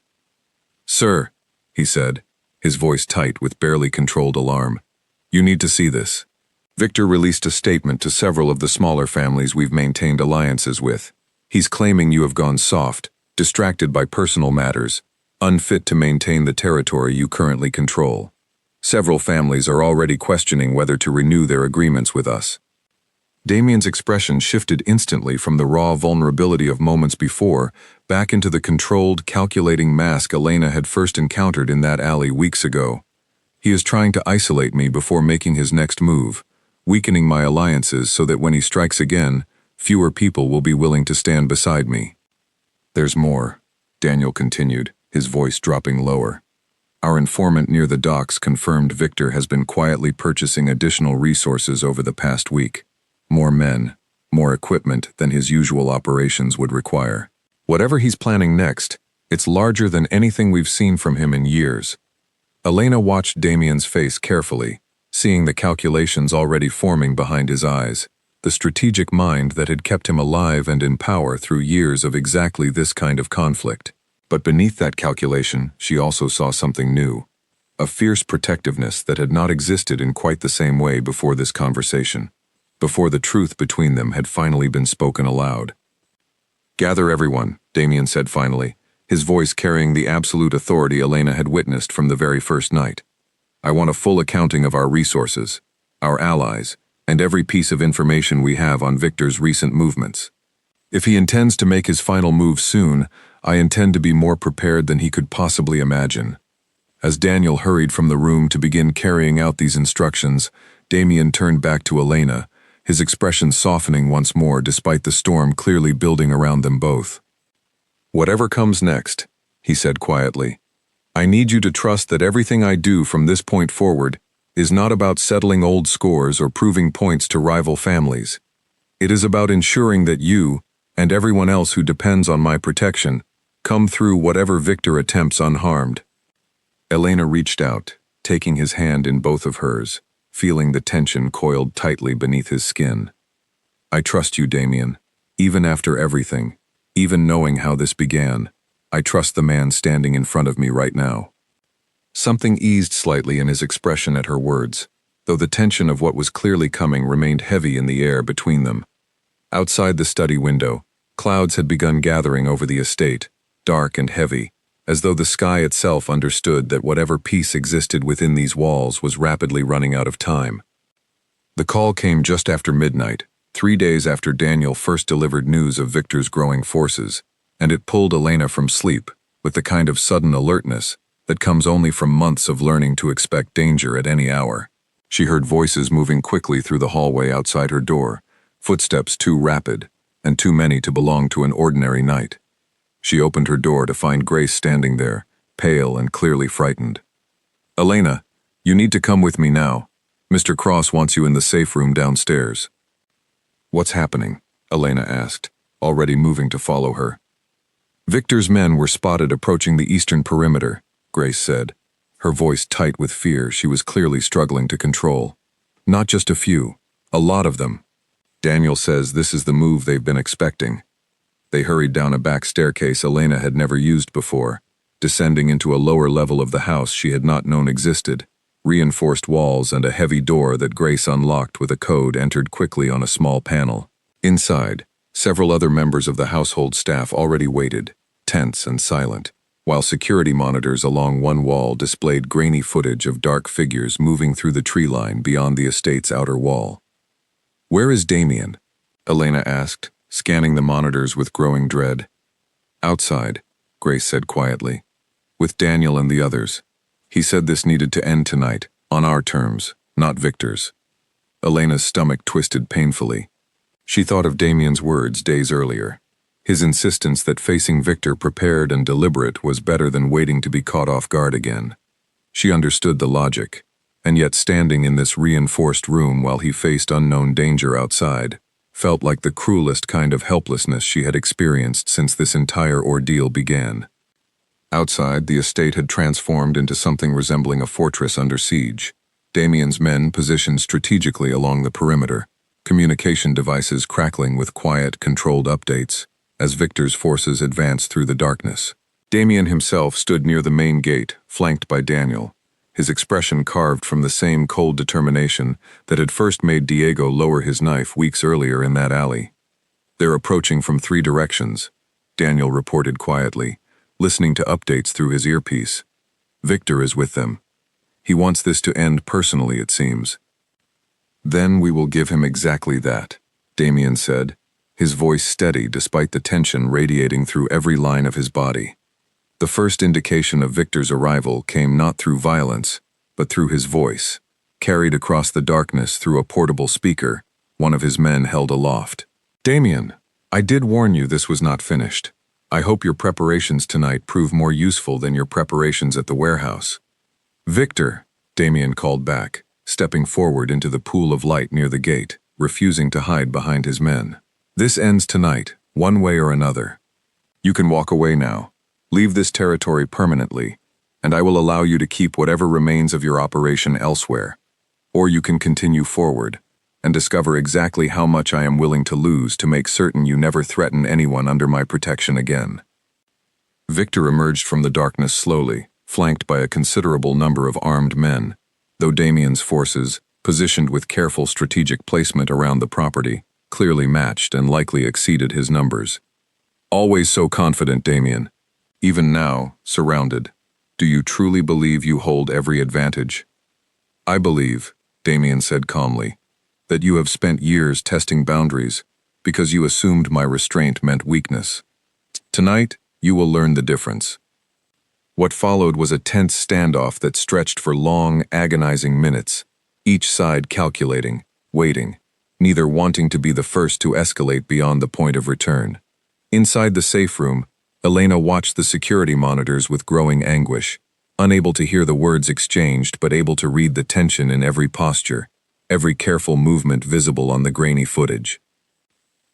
Sir, he said, his voice tight with barely controlled alarm, you need to see this. Victor released a statement to several of the smaller families we've maintained alliances with. He's claiming you have gone soft, distracted by personal matters, unfit to maintain the territory you currently control. Several families are already questioning whether to renew their agreements with us. Damien's expression shifted instantly from the raw vulnerability of moments before back into the controlled, calculating mask Elena had first encountered in that alley weeks ago. He is trying to isolate me before making his next move, weakening my alliances so that when he strikes again, fewer people will be willing to stand beside me. There's more, Daniel continued, his voice dropping lower. Our informant near the docks confirmed Victor has been quietly purchasing additional resources over the past week. More men, more equipment than his usual operations would require. Whatever he's planning next, it's larger than anything we've seen from him in years. Elena watched Damien's face carefully, seeing the calculations already forming behind his eyes, the strategic mind that had kept him alive and in power through years of exactly this kind of conflict. But beneath that calculation, she also saw something new. a fierce protectiveness that had not existed in quite the same way before this conversation, before the truth between them had finally been spoken aloud. "Gather everyone," Damien said finally, his voice carrying the absolute authority Elena had witnessed from the very first night. "I want a full accounting of our resources, our allies, and every piece of information we have on Victor's recent movements. If he intends to make his final move soon, I intend to be more prepared than he could possibly imagine." As Daniel hurried from the room to begin carrying out these instructions, Damien turned back to Elena, his expression softening once more despite the storm clearly building around them both. "Whatever comes next," he said quietly, "I need you to trust that everything I do from this point forward is not about settling old scores or proving points to rival families. It is about ensuring that you, and everyone else who depends on my protection, come through whatever Victor attempts unharmed." Elena reached out, taking his hand in both of hers, feeling the tension coiled tightly beneath his skin. "I trust you, Damien. Even after everything, even knowing how this began, I trust the man standing in front of me right now." Something eased slightly in his expression at her words, though the tension of what was clearly coming remained heavy in the air between them. Outside the study window, clouds had begun gathering over the estate, dark and heavy, as though the sky itself understood that whatever peace existed within these walls was rapidly running out of time. The call came just after midnight, 3 days after Daniel first delivered news of Victor's growing forces, and it pulled Elena from sleep with the kind of sudden alertness that comes only from months of learning to expect danger at any hour. She heard voices moving quickly through the hallway outside her door, footsteps too rapid and too many to belong to an ordinary night. She opened her door to find Grace standing there, pale and clearly frightened. "Elena, you need to come with me now. Mr. Cross wants you in the safe room downstairs." "What's happening?" Elena asked, already moving to follow her. "Victor's men were spotted approaching the eastern perimeter," Grace said, her voice tight with fear she was clearly struggling to control. "Not just a few, a lot of them. Daniel says this is the move they've been expecting." They hurried down a back staircase Elena had never used before, descending into a lower level of the house she had not known existed. Reinforced walls and a heavy door that Grace unlocked with a code entered quickly on a small panel. Inside, several other members of the household staff already waited, tense and silent, while security monitors along one wall displayed grainy footage of dark figures moving through the tree line beyond the estate's outer wall. "Where is Damien?" Elena asked, scanning the monitors with growing dread. "Outside," Grace said quietly, "with Daniel and the others. He said this needed to end tonight, on our terms, not Victor's." Elena's stomach twisted painfully. She thought of Damien's words days earlier. His insistence that facing Victor prepared and deliberate was better than waiting to be caught off guard again. She understood the logic, and yet standing in this reinforced room while he faced unknown danger outside felt like the cruelest kind of helplessness she had experienced since this entire ordeal began. Outside, the estate had transformed into something resembling a fortress under siege. Damien's men positioned strategically along the perimeter, communication devices crackling with quiet, controlled updates as Victor's forces advanced through the darkness. Damien himself stood near the main gate, flanked by Daniel, his expression carved from the same cold determination that had first made Diego lower his knife weeks earlier in that alley. "They're approaching from 3 directions," Daniel reported quietly, listening to updates through his earpiece. "Victor is with them. He wants this to end personally, it seems." "Then we will give him exactly that," Damien said, his voice steady despite the tension radiating through every line of his body. The first indication of Victor's arrival came not through violence, but through his voice, carried across the darkness through a portable speaker one of his men held aloft. "Damien, I did warn you this was not finished. I hope your preparations tonight prove more useful than your preparations at the warehouse." "Victor," Damien called back, stepping forward into the pool of light near the gate, refusing to hide behind his men. "This ends tonight, one way or another. You can walk away now. Leave this territory permanently, and I will allow you to keep whatever remains of your operation elsewhere. Or you can continue forward and discover exactly how much I am willing to lose to make certain you never threaten anyone under my protection again." Victor emerged from the darkness slowly, flanked by a considerable number of armed men, though Damien's forces, positioned with careful strategic placement around the property, clearly matched and likely exceeded his numbers. Always so confident, Damien. Even now, surrounded, do you truly believe you hold every advantage? I believe, Damien said calmly, that you have spent years testing boundaries because you assumed my restraint meant weakness. Tonight, you will learn the difference. What followed was a tense standoff that stretched for long, agonizing minutes, each side calculating, waiting, neither wanting to be the first to escalate beyond the point of return. Inside the safe room, Elena watched the security monitors with growing anguish, unable to hear the words exchanged but able to read the tension in every posture, every careful movement visible on the grainy footage.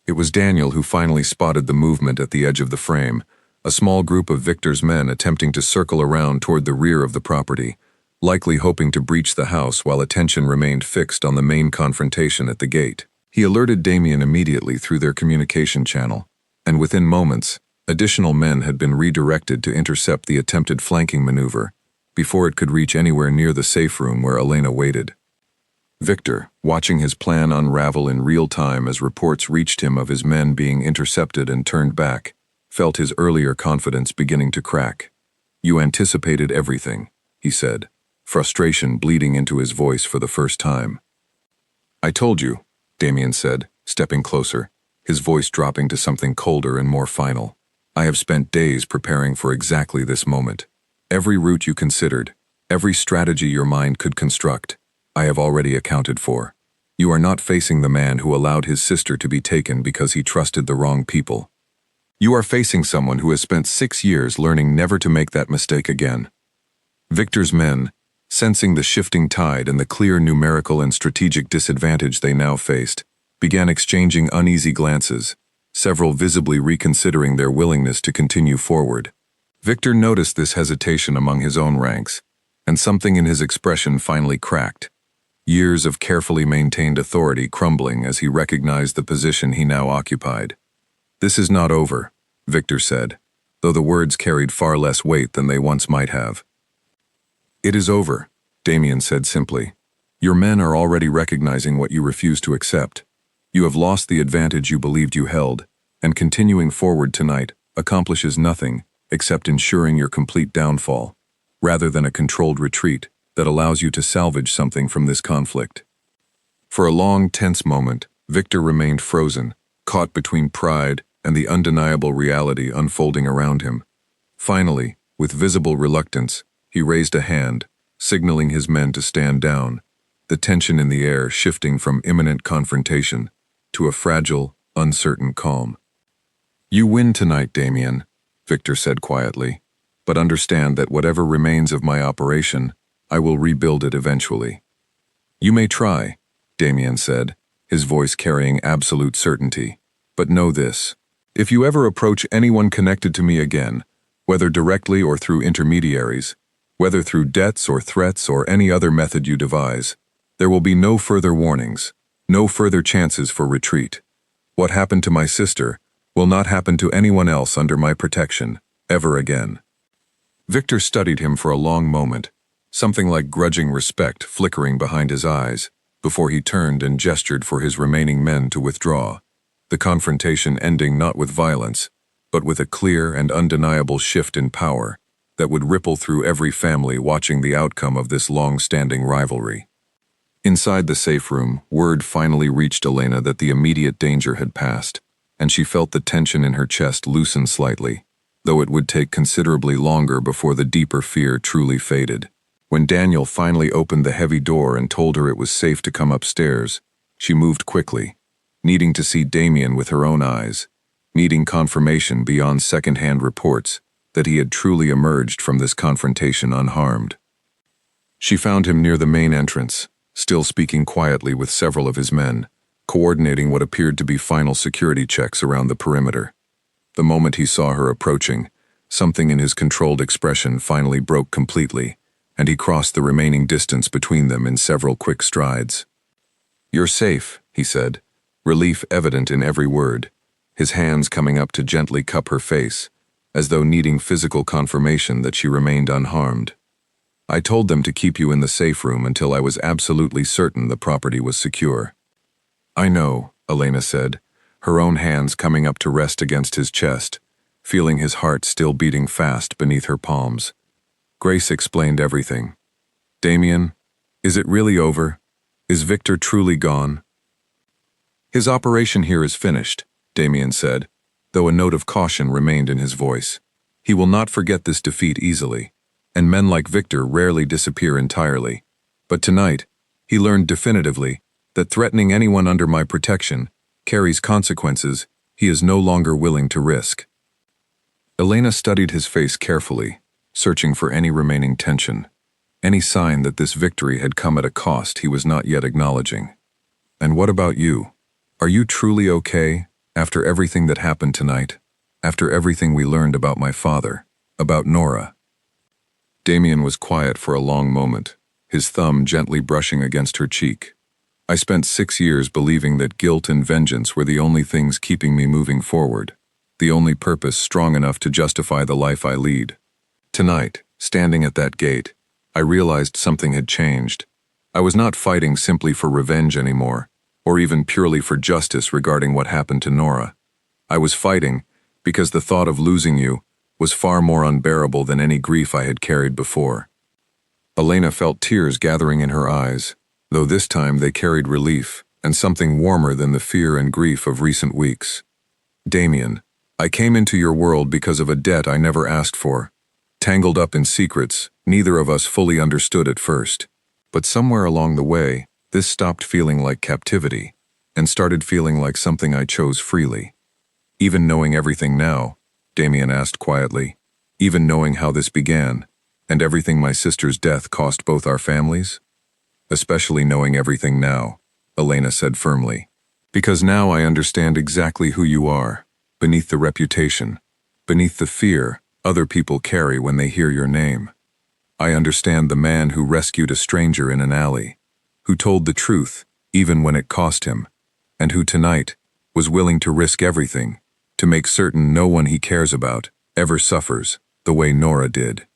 It was Daniel who finally spotted the movement at the edge of the frame, a small group of Victor's men attempting to circle around toward the rear of the property, likely hoping to breach the house while attention remained fixed on the main confrontation at the gate. He alerted Damien immediately through their communication channel, and within moments, additional men had been redirected to intercept the attempted flanking maneuver before it could reach anywhere near the safe room where Elena waited. Victor, watching his plan unravel in real time as reports reached him of his men being intercepted and turned back, felt his earlier confidence beginning to crack. You anticipated everything, he said, frustration bleeding into his voice for the first time. I told you, Damien said, stepping closer, his voice dropping to something colder and more final. I have spent days preparing for exactly this moment. Every route you considered, every strategy your mind could construct, I have already accounted for. You are not facing the man who allowed his sister to be taken because he trusted the wrong people. You are facing someone who has spent 6 years learning never to make that mistake again. Victor's men, sensing the shifting tide and the clear numerical and strategic disadvantage they now faced, began exchanging uneasy glances, several visibly reconsidering their willingness to continue forward. Victor noticed this hesitation among his own ranks, and something in his expression finally cracked. Years of carefully maintained authority crumbling as he recognized the position he now occupied. This is not over, Victor said, though the words carried far less weight than they once might have. It is over, Damien said simply. Your men are already recognizing what you refuse to accept. You have lost the advantage you believed you held, and continuing forward tonight accomplishes nothing except ensuring your complete downfall, rather than a controlled retreat that allows you to salvage something from this conflict. For a long, tense moment, Victor remained frozen, caught between pride and the undeniable reality unfolding around him. Finally, with visible reluctance, he raised a hand, signaling his men to stand down, the tension in the air shifting from imminent confrontation to a fragile, uncertain calm. You win tonight, Damien, Victor said quietly, but understand that whatever remains of my operation, I will rebuild it eventually. You may try, Damien said, his voice carrying absolute certainty, but know this. If you ever approach anyone connected to me again, whether directly or through intermediaries, whether through debts or threats or any other method you devise, there will be no further warnings, no further chances for retreat. What happened to my sister will not happen to anyone else under my protection, ever again. Victor studied him for a long moment, something like grudging respect flickering behind his eyes, before he turned and gestured for his remaining men to withdraw, the confrontation ending not with violence, but with a clear and undeniable shift in power that would ripple through every family watching the outcome of this long-standing rivalry. Inside the safe room, word finally reached Elena that the immediate danger had passed, and she felt the tension in her chest loosen slightly, though it would take considerably longer before the deeper fear truly faded. When Daniel finally opened the heavy door and told her it was safe to come upstairs, she moved quickly, needing to see Damien with her own eyes, needing confirmation beyond second-hand reports that he had truly emerged from this confrontation unharmed. She found him near the main entrance, still speaking quietly with several of his men, coordinating what appeared to be final security checks around the perimeter. The moment he saw her approaching, something in his controlled expression finally broke completely, and he crossed the remaining distance between them in several quick strides. You're safe, he said, relief evident in every word, his hands coming up to gently cup her face, as though needing physical confirmation that she remained unharmed. I told them to keep you in the safe room until I was absolutely certain the property was secure. I know, Elena said, her own hands coming up to rest against his chest, feeling his heart still beating fast beneath her palms. Grace explained everything. Damien, is it really over? Is Victor truly gone? His operation here is finished, Damien said, though a note of caution remained in his voice. He will not forget this defeat easily, and men like Victor rarely disappear entirely. But tonight, he learned definitively that threatening anyone under my protection carries consequences he is no longer willing to risk. Elena studied his face carefully, searching for any remaining tension, any sign that this victory had come at a cost he was not yet acknowledging. And what about you? Are you truly okay, after everything that happened tonight? After everything we learned about my father, about Nora? Damien was quiet for a long moment, his thumb gently brushing against her cheek. I spent 6 years believing that guilt and vengeance were the only things keeping me moving forward, the only purpose strong enough to justify the life I lead. Tonight, standing at that gate, I realized something had changed. I was not fighting simply for revenge anymore, or even purely for justice regarding what happened to Nora. I was fighting because the thought of losing you was far more unbearable than any grief I had carried before. Elena felt tears gathering in her eyes, though this time they carried relief and something warmer than the fear and grief of recent weeks. Damien, I came into your world because of a debt I never asked for. Tangled up in secrets, neither of us fully understood at first. But somewhere along the way, this stopped feeling like captivity and started feeling like something I chose freely. Even knowing everything now, Damien asked quietly, even knowing how this began, and everything my sister's death cost both our families? Especially knowing everything now, Elena said firmly. Because now I understand exactly who you are, beneath the reputation, beneath the fear other people carry when they hear your name. I understand the man who rescued a stranger in an alley, who told the truth even when it cost him, and who tonight was willing to risk everything to make certain no one he cares about ever suffers the way Nora did.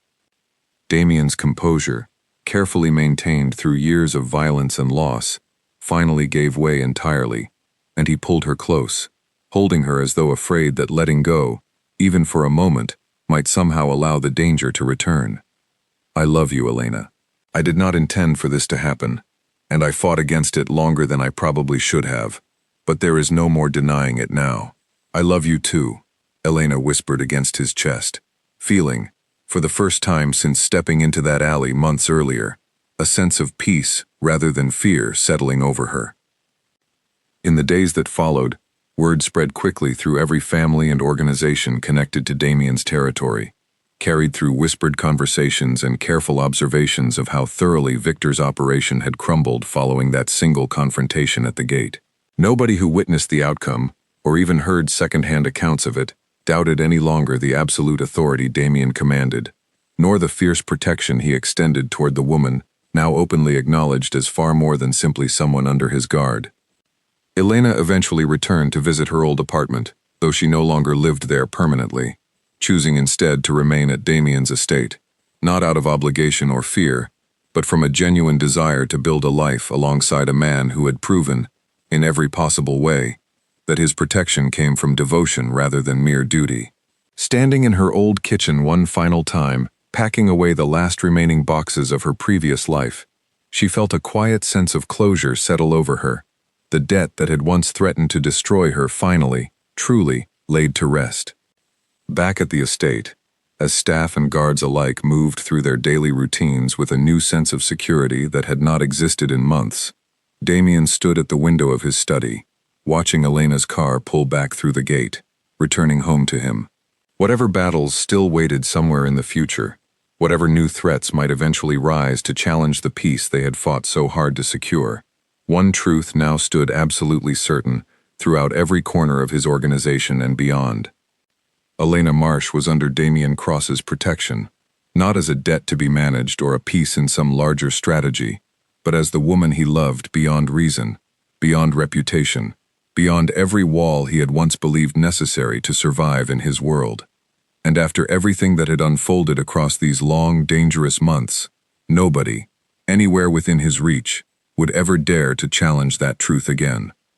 Damien's composure, carefully maintained through years of violence and loss, finally gave way entirely, and he pulled her close, holding her as though afraid that letting go, even for a moment, might somehow allow the danger to return. I love you, Elena. I did not intend for this to happen, and I fought against it longer than I probably should have, but there is no more denying it now. I love you too, Elena whispered against his chest, feeling, for the first time since stepping into that alley months earlier, a sense of peace rather than fear settling over her. In the days that followed, word spread quickly through every family and organization connected to Damien's territory, carried through whispered conversations and careful observations of how thoroughly Victor's operation had crumbled following that single confrontation at the gate. Nobody who witnessed the outcome, or even heard second-hand accounts of it, doubted any longer the absolute authority Damien commanded, nor the fierce protection he extended toward the woman, now openly acknowledged as far more than simply someone under his guard. Elena eventually returned to visit her old apartment, though she no longer lived there permanently, choosing instead to remain at Damien's estate, not out of obligation or fear, but from a genuine desire to build a life alongside a man who had proven, in every possible way, that his protection came from devotion rather than mere duty. Standing in her old kitchen one final time, packing away the last remaining boxes of her previous life, she felt a quiet sense of closure settle over her. The debt that had once threatened to destroy her finally, truly, laid to rest. Back at the estate, as staff and guards alike moved through their daily routines with a new sense of security that had not existed in months, Damien stood at the window of his study, watching Elena's car pull back through the gate, returning home to him. Whatever battles still waited somewhere in the future, whatever new threats might eventually rise to challenge the peace they had fought so hard to secure, one truth now stood absolutely certain throughout every corner of his organization and beyond. Elena Marsh was under Damien Cross's protection, not as a debt to be managed or a piece in some larger strategy, but as the woman he loved beyond reason, beyond reputation, beyond every wall he had once believed necessary to survive in his world. And after everything that had unfolded across these long, dangerous months, nobody, anywhere within his reach, would ever dare to challenge that truth again.